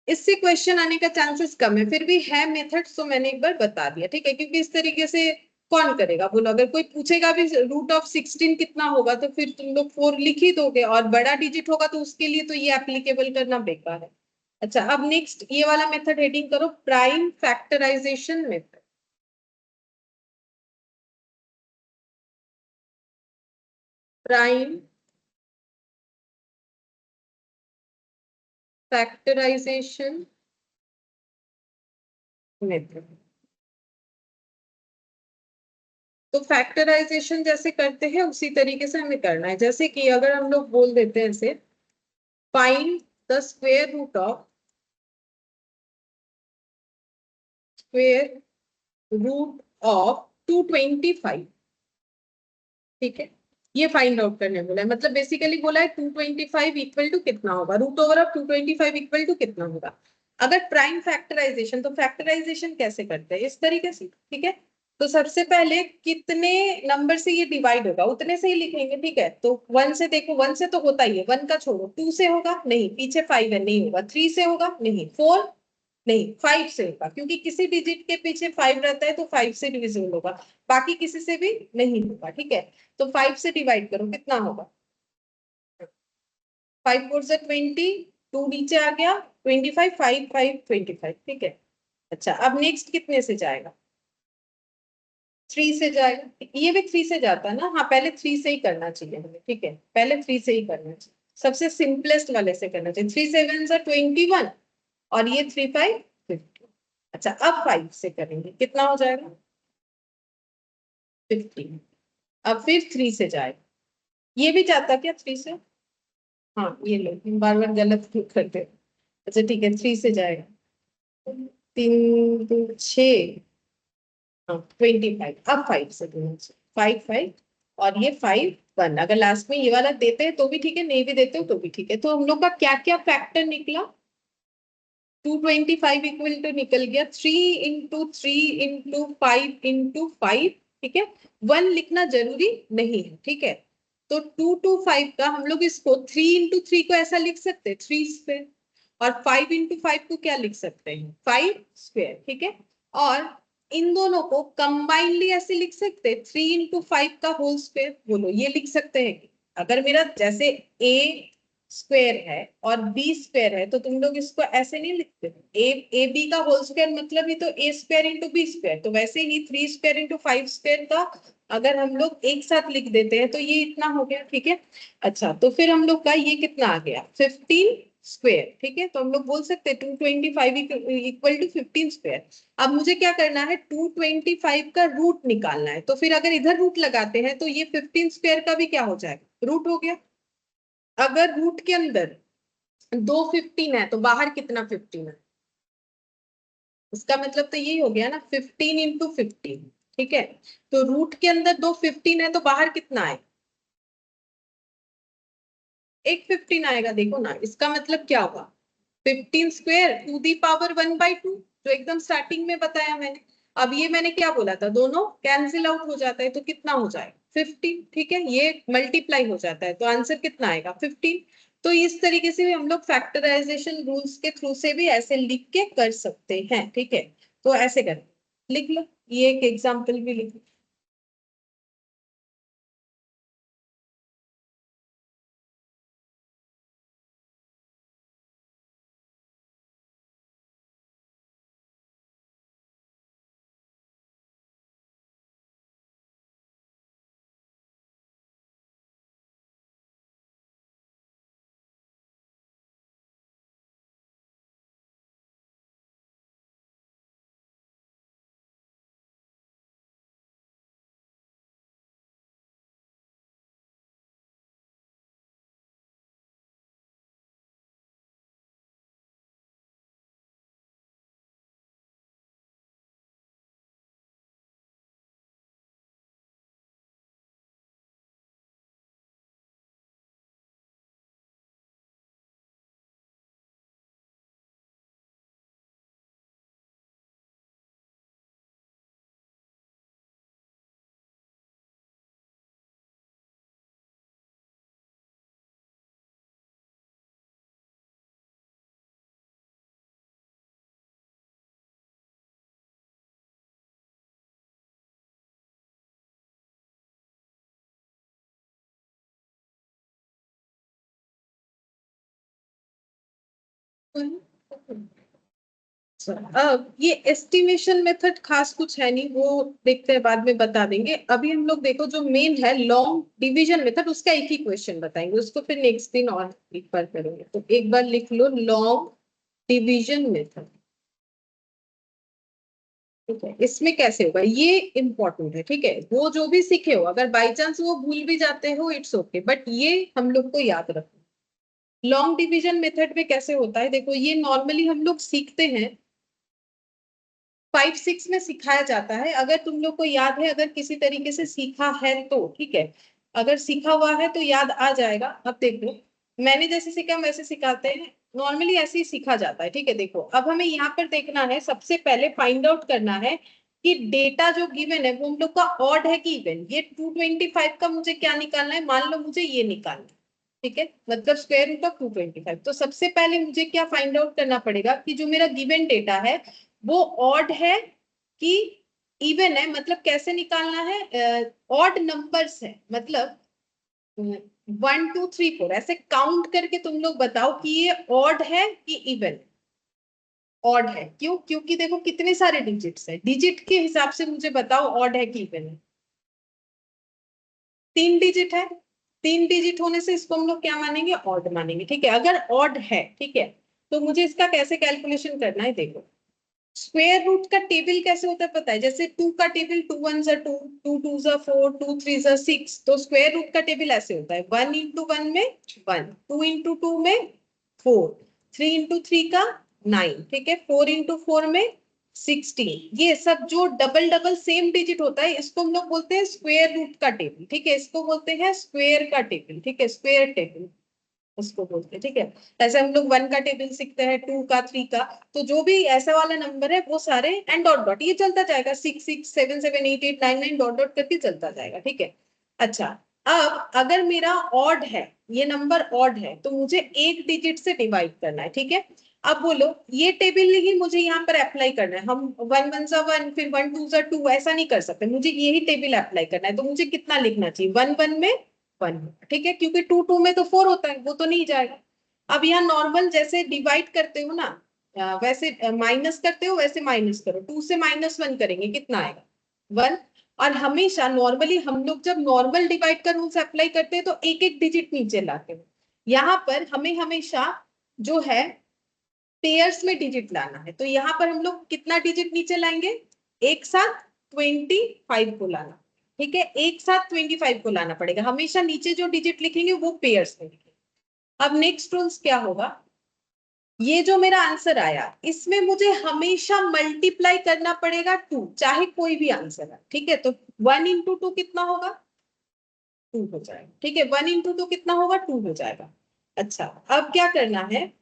A: इससे क्वेश्चन आने का चांसेस कम है, फिर भी है मेथड, तो मैंने एक बार बता दिया, ठीक है। क्योंकि इस तरीके से कौन करेगा बोलो, अगर कोई पूछेगा भी रूट ऑफ 16 कितना होगा तो फिर तुम लोग 4 लिख ही दोगे, और बड़ा डिजिट होगा तो उसके लिए तो ये एप्लीकेबल करना बेकार है। अच्छा, अब नेक्स्ट ये वाला मेथड हेडिंग करो prime factorisation method. Prime factorisation method. तो फैक्टराइजेशन जैसे करते हैं उसी तरीके से हमें करना है। जैसे कि अगर हम लोग बोल देते हैं इसे find the square root of root of 225, ठीक है। ये फाइंड आउट करने बोला है, मतलब बेसिकली बोला है 225 इक्वल टू कितना होगा, root over of 225 equal to कितना होगा। अगर प्राइम फैक्टराइजेशन, तो फैक्टराइजेशन कैसे करते हैं, इस तरीके से, ठीक है। तो सबसे पहले कितने नंबर से ये डिवाइड होगा उतने से ही लिखेंगे, ठीक है। तो 1 से देखो, 1 से तो होता ही है, 1 का छोड़ो, 2 से होगा नहीं, पीछे 5 है नहीं होगा, 3 से होगा नहीं, 4 नहीं, 5 से होगा, क्योंकि किसी डिजिट के पीछे 5 रहता है तो 5 से डिविजिबल होगा, बाकी किसी से भी नहीं होगा, ठीक है। तो 5 से डिवाइड करो कितना होगा, 5 4 से 20, 2 नीचे आ गया 25, 5 5 25, ठीक है। अच्छा, अब नेक्स्ट कितने से जाएगा, 3 से जाएगा, ये भी 3 से जाता है ना, हाँ पहले 3 से ही करना चाहिए हमें, ठीक है, पहले 3 से ही करना चाहिए, सबसे सिंपलेस्ट वाले से करना चाहिए। 3 7 से 21, और ये 3 5 50। अच्छा, अब 5 से करेंगे कितना हो जाएगा 15। अब फिर 3 से जाएगा, ये भी जाता क्या 3 से, हाँ ये लो, बार बार गलत क्यों करते हो। अच्छा ठीक है, 3 से जाएगा, 3 2 6, हाँ 25। अब 5 से देना चाहिए, 5 5, और ये 5 1। अगर लास्ट में ये वाला देते हैं तो भी ठीक है, नहीं भी देते हो तो भी ठीक है। तो हम लोग का क्या क्या फैक्टर निकला, 225 इक्वल टू निकल गया 3 × 3 × 5 × 5, ठीक है। 1 लिखना जरूरी नहीं है, ठीक है। तो 225 का हम लोग इसको 3 × 3 को ऐसा लिख सकते हैं 3 स्क्वायर, और 5 × 5 को क्या लिख सकते हैं 5 स्क्वायर, ठीक है। और इन दोनों को कंबाइनली ऐसे लिख सकते हैं 3 × 5 का होल स्क्वायर, बोलो ये लिख सकते हैं। अगर मेरा जैसे ए स्क्वायर है और बी स्क्वायर है तो तुम लोग इसको ऐसे नहीं लिखते, ए बी का होल स्क्वायर मतलब ही तो ए स्क्वायर इंटू बी स्क्वायर, तो वैसे ही 3 स्क्वायर इंटू 5 स्क्वायर का अगर हम लोग एक साथ लिख देते हैं तो ये इतना हो गया, ठीक है। अच्छा, तो फिर हम लोग का ये कितना आ गया 15 स्क्वायर, ठीक है। तो हम लोग बोल सकते हैं 225 इक्वल टू 15 स्क्वायर। अब मुझे क्या करना है 225 का रूट निकालना है, तो फिर अगर इधर रूट लगाते हैं तो ये 15 स्क्वायर का भी क्या हो जाएगा रूट हो गया। अगर रूट के अंदर 2 15 है तो बाहर कितना 15 है, इसका मतलब तो यही हो गया ना 15 × 15, ठीक है। तो रूट के अंदर 2 15 है तो बाहर कितना है एक 15 आएगा, देखो ना इसका मतलब क्या होगा 15 स्क्वायर टू दी पावर 1/2, जो एकदम स्टार्टिंग में बताया मैंने। अब ये मैंने क्या बोला था, दोनों कैंसिल आउट हो जाता है तो कितना हो जाएगा 15, ठीक है। ये मल्टीप्लाई हो जाता है तो आंसर कितना आएगा 15। तो इस तरीके से भी हम लोग फैक्टराइजेशन रूल्स के थ्रू से भी ऐसे लिख के कर सकते हैं, ठीक है। तो ऐसे कर लिख लो, ये एक एग्जाम्पल भी लिख लो। अब ये एस्टिमेशन मेथड खास कुछ है नहीं, वो देखते हैं, बाद में बता देंगे। अभी हम लोग देखो जो मेन है लॉन्ग डिवीजन मेथड, उसका एक ही क्वेश्चन बताएंगे, उसको फिर नेक्स्ट दिन और एक बार करेंगे। तो एक बार लिख लो लॉन्ग डिवीजन मेथड, ठीक है। इसमें कैसे होगा ये इंपॉर्टेंट है, ठीक है। वो जो भी सीखे हो, अगर बाई चांस वो भूल भी जाते हो इट्स ओके, बट ये हम लोग को याद रखना। लॉन्ग डिवीजन मेथड में कैसे होता है देखो, ये नॉर्मली हम लोग सीखते हैं 5-6 में सिखाया जाता है। अगर तुम लोग को याद है, अगर किसी तरीके से सीखा है तो ठीक है, अगर सीखा हुआ है तो याद आ जाएगा। अब देखो मैंने जैसे सीखा वैसे सिखाते हैं, नॉर्मली ऐसे ही सीखा जाता है, ठीक है। देखो अब हमें यहाँ पर देखना है, सबसे पहले फाइंड आउट करना है कि डेटा जो गिवन है वो हम लोग का ऑड है कि इवन। ये 225 का मुझे क्या निकालना है, मान लो मुझे ये निकालना है, ठीक है, मतलब स्क्वायर रूट ऑफ 225। तो सबसे पहले मुझे क्या फाइंड आउट करना पड़ेगा कि जो मेरा गिवन डेटा है वो ऑड है कि इवन है। मतलब कैसे निकालना है, ऑड नंबर्स है, मतलब 1 2 3 4 ऐसे काउंट करके तुम लोग बताओ कि ये ऑड है कि इवन। ऑड है क्यों, क्योंकि देखो कितने सारे डिजिट्स है, डिजिट के हिसाब से मुझे बताओ ऑड है कि इवन है। 3 डिजिट है, 3 डिजिट होने से इसको हम लोग क्या मानेंगे, ऑड मानेंगे, ठीक है। अगर ऑड है, ठीक है, तो मुझे इसका कैसे कैलकुलेशन करना है देखो। स्क्वायर रूट का टेबल कैसे होता है पता है, जैसे 2 का टेबल 2 1 2, 2 2 4, 2 3 6। तो स्क्वायर रूट का टेबल ऐसे होता है 1 into 1 में 1, 2 into 2 में 4, 3 into 3 का 9, ठीक है, 4 into 4 में 16। ये सब जो डबल डबल सेम डिजिट होता है इसको हम लोग बोलते हैं स्क्वायर रूट का टेबल, ठीक है। इसको बोलते हैं स्क्वायर का टेबल, ठीक है, स्क्वायर टेबल उसको बोलते हैं, ठीक है। ऐसे हम लोग 1 का टेबल सीखते हैं, 2 का, 3 का। तो जो भी ऐसा वाला नंबर है वो सारे एंड डॉट डॉट ये चलता जाएगा, 6 6 7 7 8 8 9 9 डॉट डॉट करके चलता जाएगा, ठीक है। अच्छा, अब अगर मेरा ऑड है, ये नंबर ऑड है, तो मुझे एक डिजिट से डिवाइड करना है, ठीक है। अब बोलो ये टेबल ही मुझे यहाँ पर अप्लाई करना है। हम 1 1 सा 1, फिर 1 2 सा 2 ऐसा नहीं कर सकते, मुझे यही टेबल अप्लाई करना है। तो मुझे कितना लिखना चाहिए, 1 1 में 1, ठीक है, क्योंकि 2 2 में तो 4 होता है, वो तो नहीं जाएगा। अब यहाँ नॉर्मल जैसे डिवाइड करते हो ना, वैसे माइनस करते हो वैसे माइनस करो, 2 से -1 करेंगे कितना आएगा, 1। और हमेशा नॉर्मली हम लोग जब नॉर्मल डिवाइड का रूल्स अप्लाई करते हैं तो एक एक डिजिट नीचे लाते हैं। यहाँ पर हमें हमेशा जो है पेयर्स में डिजिट लाना है। तो यहाँ पर हम लोग कितना डिजिट नीचे लाएंगे, एक साथ 25 को लाना, ठीक है, एक साथ 25 को लाना पड़ेगा। हमेशा नीचे जो डिजिट लिखेंगे वो पेयर्स में लिखेंगे। अब नेक्स्ट रूल्स क्या होगा, ये जो मेरा आंसर आया इसमें मुझे हमेशा मल्टीप्लाई करना पड़ेगा 2, चाहे कोई भी आंसर है, ठीक है। तो 1 into 2 कितना होगा, 2 हो जाएगा, ठीक है। 1 into 2 कितना होगा, 2 हो जाएगा। अच्छा, अब क्या करना है,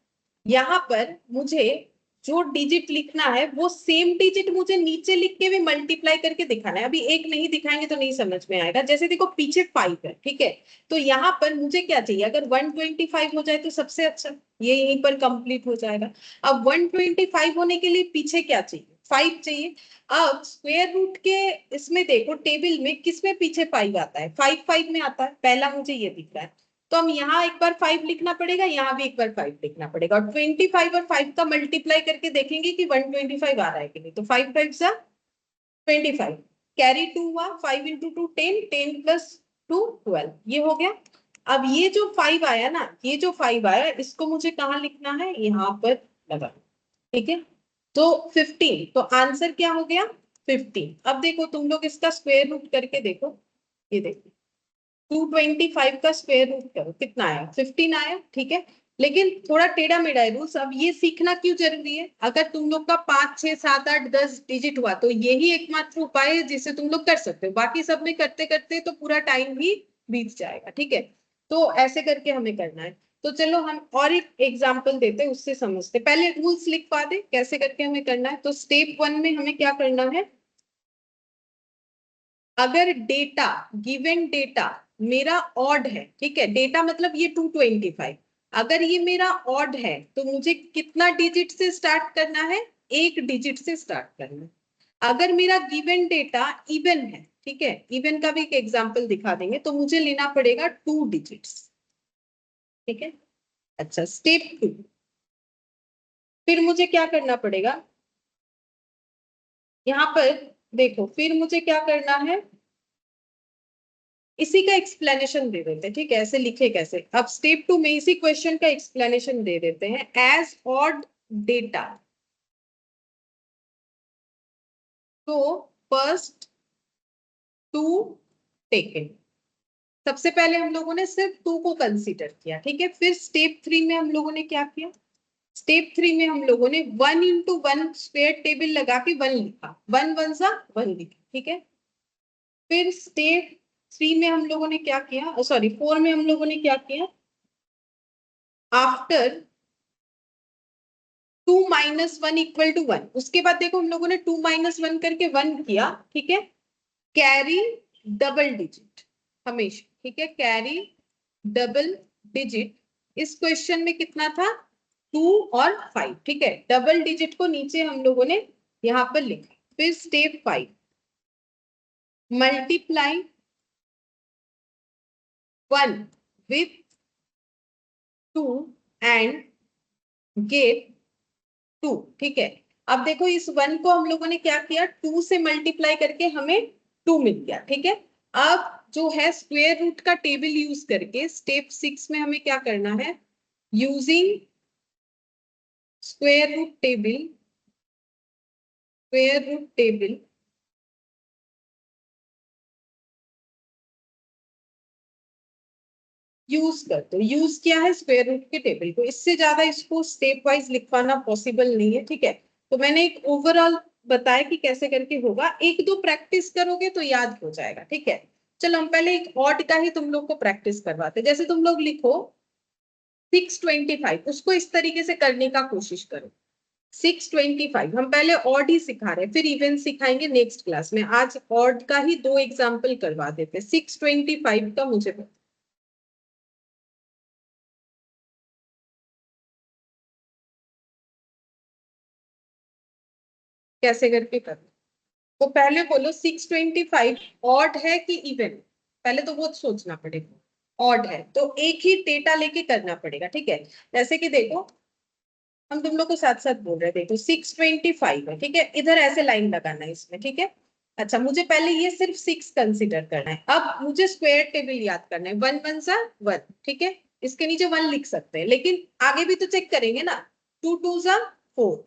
A: यहाँ पर मुझे जो डिजिट लिखना है वो सेम डिजिट मुझे नीचे लिख के भी मल्टीप्लाई करके दिखाना है। अभी एक नहीं दिखाएंगे तो नहीं समझ में आएगा। जैसे देखो पीछे 5 है, ठीक है, तो यहाँ पर मुझे क्या चाहिए, अगर 125 हो जाए तो सबसे अच्छा, ये यहीं पर कंप्लीट हो जाएगा। अब 125 होने के लिए पीछे क्या चाहिए, 5 चाहिए। अब स्क्वायर रूट के इसमें देखो टेबल में किसमें पीछे 5 आता है, 5 5 में आता है, पहला मुझे ये दिख रहा है। तो हम यहाँ एक बार 5 लिखना पड़ेगा, यहाँ भी एक बार 5 लिखना पड़ेगा, और 25 और 5 का मल्टीप्लाई करके देखेंगे कि 125 आ रहा है कि नहीं। तो 5 5 सा 25, कैरी 2 हुआ, 5 into 2 10, 10 plus 2 12, ये हो गया। अब ये जो 5 आया ना, ये जो 5 आया इसको मुझे कहाँ लिखना है, यहाँ पर लगा, ठीक है। तो 15, तो आंसर क्या हो गया 15। अब देखो तुम लोग इसका स्क्वायर रूट करके देखो, ये देखो 225 का स्क्वायर रूट करो कितना आया, 15 आया, ठीक है। लेकिन थोड़ा टेढ़ा मेढ़ा है रूल्स। अब ये सीखना क्यों जरूरी है, अगर तुम लोग का 5 6 7 8 10 डिजिट हुआ तो यही एकमात्र उपाय है जिससे तुम लोग कर सकते हो। बाकी सब में करते करते तो पूरा टाइम भी बीत जाएगा, ठीक है। तो ऐसे करके हमें करना है। तो चलो हम और एक एग्जाम्पल देते हैं, उससे समझते। पहले रूल्स लिख पा दे कैसे करके हमें करना है। तो स्टेप 1 में हमें क्या करना है, अगर डेटा, गिवन डेटा मेरा ऑड है, ठीक है, डेटा मतलब ये 225, अगर ये मेरा ऑड है तो मुझे कितना डिजिट से स्टार्ट करना है, एक डिजिट से स्टार्ट करना है। अगर मेरा गिवन डेटा इवन है, ठीक है, इवन का भी एक एग्जांपल दिखा देंगे, तो मुझे लेना पड़ेगा 2 डिजिट्स, ठीक है। अच्छा, स्टेप 2, फिर मुझे क्या करना पड़ेगा, यहाँ पर देखो, फिर मुझे क्या करना है, इसी का एक्सप्लेनेशन दे देते हैं, ठीक है, ऐसे लिखे कैसे। अब स्टेप 2 में इसी क्वेश्चन का एक्सप्लेनेशन दे देते हैं। एज ऑड डेटा तो फर्स्ट टू टेकन, सबसे पहले हम लोगों ने सिर्फ 2 को कंसीडर किया, ठीक है। फिर स्टेप 3 में हम लोगों ने क्या किया, स्टेप 3 में हम लोगों ने 1 into 1 स्क्वायर टेबल लगा के 1 लिखा, 1 1 सा 1 लिखा, ठीक है। फिर स्टेप 3 में हम लोगों ने क्या किया, सॉरी 4 में हम लोगों ने क्या किया, आफ्टर 2 minus 1 equal to 1, उसके बाद देखो हम लोगों ने 2 minus 1 करके 1 किया, ठीक है। कैरी डबल डिजिट हमेशा, ठीक है, कैरी डबल डिजिट। इस क्वेश्चन में कितना था, 2 और 5, ठीक है। डबल डिजिट को नीचे हम लोगों ने यहां पर लिखा। फिर step 5, multiply 1 with 2 and get 2, ठीक है। अब देखो इस 1 को हम लोगों ने क्या किया, 2 से मल्टीप्लाई करके हमें 2 मिल गया, ठीक है। अब जो है स्क्वायर रूट का टेबल यूज करके स्टेप 6 में हमें क्या करना है, using square root table, square root table use करते हो। यूज किया है स्क्वायर रूट के टेबल को, इससे ज्यादा इसको स्टेप वाइज लिखवाना पॉसिबल नहीं है, ठीक है। तो मैंने एक ओवरऑल बताया कि कैसे करके होगा, एक दो प्रैक्टिस करोगे तो याद हो जाएगा, ठीक है। चलो हम पहले एक ऑड का ही तुम लोग को प्रैक्टिस करवाते, जैसे तुम लोग लिखो 625, उसको इस तरीके से करने का कोशिश करो। 625 हम पहले ऑड ही सिखा रहे हैं, फिर इवन सिखाएंगे नेक्स्ट क्लास में। आज ऑड का ही 2 एग्जाम्पल करवा देते। 625 का मुझे कैसे करके करो, तो पहले बोलो 625 ऑड है कि इवन, पहले तो वो सोचना पड़ेगा। ऑड है तो एक ही डेटा लेके करना पड़ेगा, ठीक है। जैसे कि देखो हम तुम लोग को साथ साथ बोल रहे थे, तो 625 है, ठीक है, इधर ऐसे लाइन लगाना है इसमें, ठीक है। अच्छा मुझे पहले ये सिर्फ 6 कंसिडर करना है, अब मुझे स्क्वायर टेबल याद करना है। 1 1 सा 1, ठीक है, इसके नीचे 1 लिख सकते हैं, लेकिन आगे भी तो चेक करेंगे ना। 2 2 सा 4,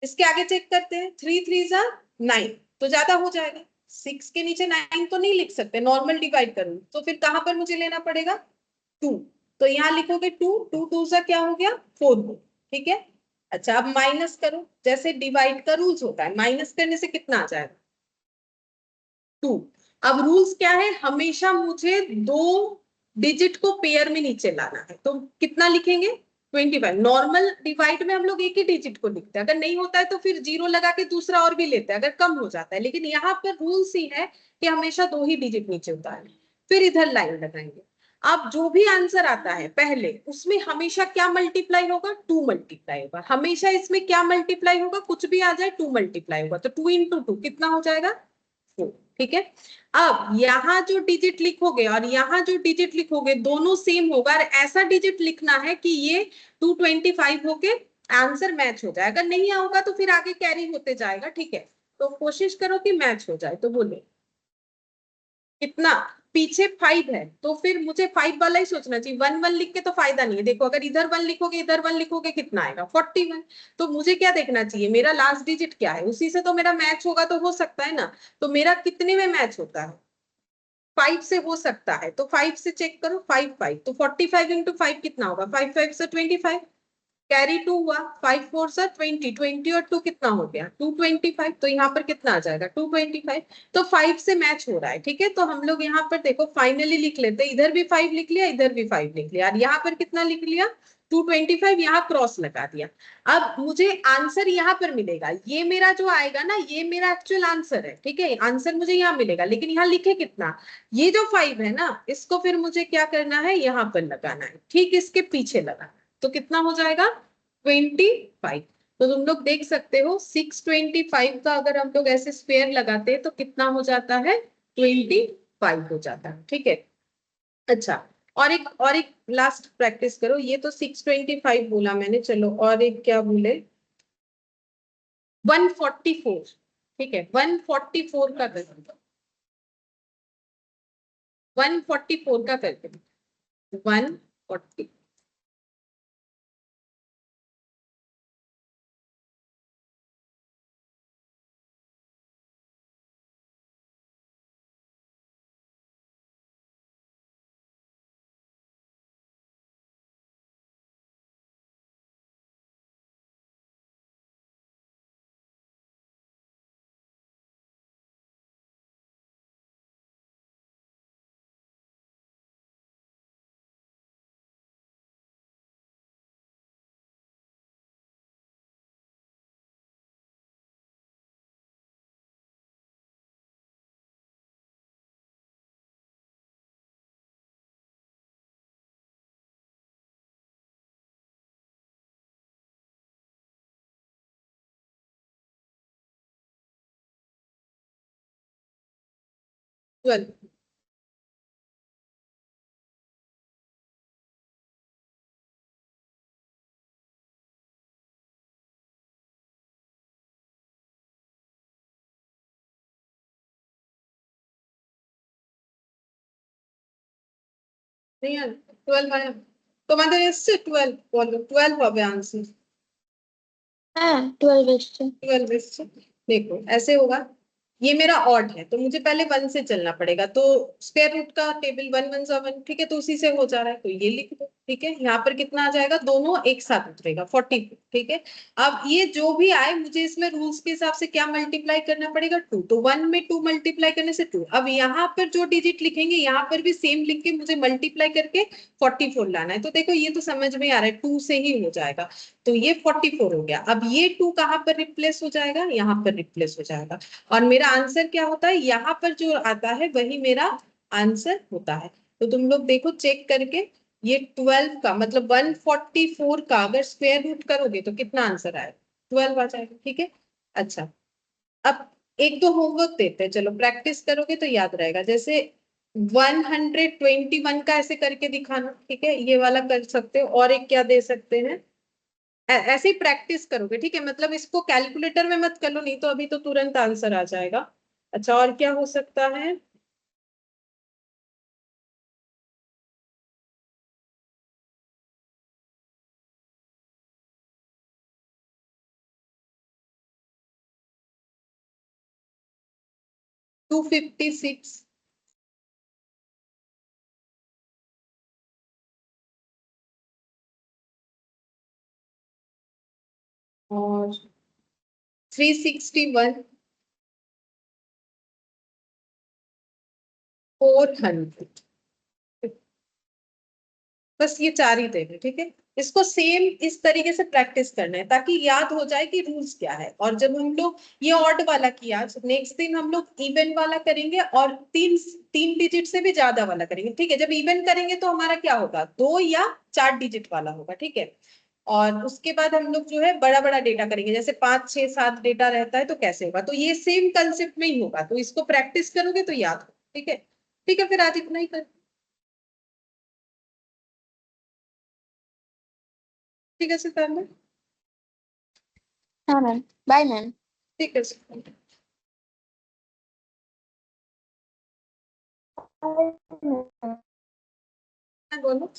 A: इसके आगे चेक करते हैं, 3 3 सा 9, तो ज्यादा हो जाएगा। 6 के नीचे 9 तो नहीं लिख सकते, नॉर्मल डिवाइड करूं तो फिर कहां पर मुझे लेना पड़ेगा, 2, तो यहाँ लिखोगे 2 2 2 सा क्या हो गया 4 हो, ठीक है। अच्छा अब माइनस करो, जैसे डिवाइड का रूल्स होता है, माइनस करने से कितना आ जाएगा 2। अब रूल्स क्या है, हमेशा मुझे 2 डिजिट को पेयर में नीचे लाना है, तो कितना लिखेंगे 25। नॉर्मल डिवाइड में हम लोग एक ही डिजिट को लिखते हैं, अगर नहीं होता है तो फिर जीरो लगा के दूसरा और भी लेते हैं अगर कम हो जाता है, लेकिन यहाँ पर रूल्स ही है कि हमेशा 2 ही डिजिट नीचे उतारने। फिर इधर लाइन लगाएंगे। अब जो भी आंसर आता है पहले उसमें हमेशा क्या मल्टीप्लाई होगा, 2 मल्टीप्लाई होगा। हमेशा इसमें क्या मल्टीप्लाई होगा, कुछ भी आ जाए 2 मल्टीप्लाई होगा, तो 2 into 2 कितना हो जाएगा 4, ठीक है। अब यहाँ जो डिजिट लिखोगे और यहाँ जो डिजिट लिखोगे दोनों सेम होगा, और ऐसा डिजिट लिखना है कि ये 225 होके आंसर मैच हो जाए। अगर नहीं होगा तो फिर आगे कैरी होते जाएगा, ठीक है। तो कोशिश करो कि मैच हो जाए। तो बोलो कितना, पीछे 5 है तो फिर मुझे 5 वाला ही सोचना चाहिए। 1 1 लिख के तो फायदा नहीं है, देखो अगर इधर 1 लिखोगे इधर 1 लिखोगे कितना आएगा 41। तो मुझे क्या देखना चाहिए, मेरा लास्ट डिजिट क्या है, उसी से तो मेरा मैच होगा, तो हो सकता है ना। तो मेरा कितने में मैच होता है, 5 से हो सकता है, तो 5 से चेक करो, 5 5 तो 45 into 5 कितना होगा, 5 5 से 25, कैरी 2 हुआ, 5 4 से 20, 20 और 2 कितना हो गया 225, तो यहाँ पर कितना आ जाएगा 225। तो 5 से मैच हो रहा है, ठीक है। तो हम लोग यहाँ पर देखो फाइनली लिख लेते हैं, इधर भी 5 लिख लिया इधर भी 5 लिख लिया, और यहाँ पर कितना लिख लिया 225, यहाँ क्रॉस लगा दिया। अब मुझे आंसर यहाँ पर मिलेगा, ये मेरा जो आएगा ना ये मेरा एक्चुअल आंसर है, ठीक है, आंसर मुझे यहाँ मिलेगा, लेकिन यहाँ लिखे कितना, ये जो 5 है ना इसको फिर मुझे क्या करना है यहाँ पर लगाना है, ठीक इसके पीछे लगाना। तो कितना हो जाएगा 25। तो तुम लोग देख सकते हो 625 का अगर हम लोग ऐसे स्क्वायर लगाते हैं तो कितना हो जाता है 25 हो जाता है, ठीक है। अच्छा और एक लास्ट प्रैक्टिस करो, ये तो 625 बोला मैंने, चलो और एक क्या बोले, 144, ठीक है, 144 का कर दो, 144 का करके 140, ट्वेल्व। नहीं यार 12 आया তোমাদের এসছে 12, বলো 12 হবে आंसर,
B: हाँ 12 এসছে।
A: 12 एसছে। देखो ऐसे होगा, ये मेरा ऑड है तो मुझे पहले 1 से चलना पड़ेगा, तो स्क्वायर रूट का टेबल 1 1 1, ठीक है, तो उसी से हो जा रहा है, तो ये लिख दो, ठीक है। यहाँ पर कितना आ जाएगा, दोनों एक साथ उतरेगा 44, ठीक है। अब ये जो भी आए मुझे इसमें रूल्स के हिसाब से क्या मल्टीप्लाई करना पड़ेगा, 2, तो 1 में 2 मल्टीप्लाई करने से 2। अब यहाँ पर जो डिजिट लिखेंगे यहाँ पर भी सेम लिख के मुझे मल्टीप्लाई करके 44 लाना है, तो देखो ये तो समझ में आ रहा है 2 से ही हो जाएगा, तो ये 44 हो गया। अब ये 2 कहाँ पर रिप्लेस हो जाएगा, यहाँ पर रिप्लेस हो जाएगा, और मेरा आंसर क्या होता है, यहाँ पर जो आता है वही मेरा आंसर होता है। तो तुम लोग देखो चेक करके, ये 12 का मतलब 144 का अगर स्क्वायर रूट करोगे तो कितना आंसर आएगा, 12 आ जाएगा, ठीक है। अच्छा, अब एक दो होमवर्क देते हैं, चलो प्रैक्टिस करोगे तो याद रहेगा। जैसे 121 का ऐसे करके दिखाना, ठीक है, ये वाला कर सकते हो। और एक क्या दे सकते हैं, ऐसे ही प्रैक्टिस करोगे, ठीक है, मतलब इसको कैलकुलेटर में मत कर लो, नहीं तो अभी तो तुरंत आंसर आ जाएगा। अच्छा, और क्या हो सकता है, टू 56, और 361, 400, बस ये चार ही देंगे, ठीक है। इसको सेम इस तरीके से प्रैक्टिस करना है ताकि याद हो जाए कि रूल्स क्या है। और जब हम लोग ये ऑड वाला किया, नेक्स्ट दिन हम लोग इवन वाला करेंगे और तीन तीन डिजिट से भी ज्यादा वाला करेंगे, ठीक है। जब इवन करेंगे तो हमारा क्या होगा, 2 या 4 डिजिट वाला होगा, ठीक है। और उसके बाद हम लोग जो है बड़ा बड़ा डेटा करेंगे, जैसे 5 6 7 डेटा रहता है तो कैसे होगा, तो ये सेम कंसेप्ट में ही होगा, तो इसको प्रैक्टिस करोगे तो याद हो, ठीक है। ठीक है, फिर आज इतना ही कर, ठीक है सितारा,
B: हाँ मैम, बाय मैम।
A: ठीक है सितारा।
B: Bye ma'am.
A: बोलो।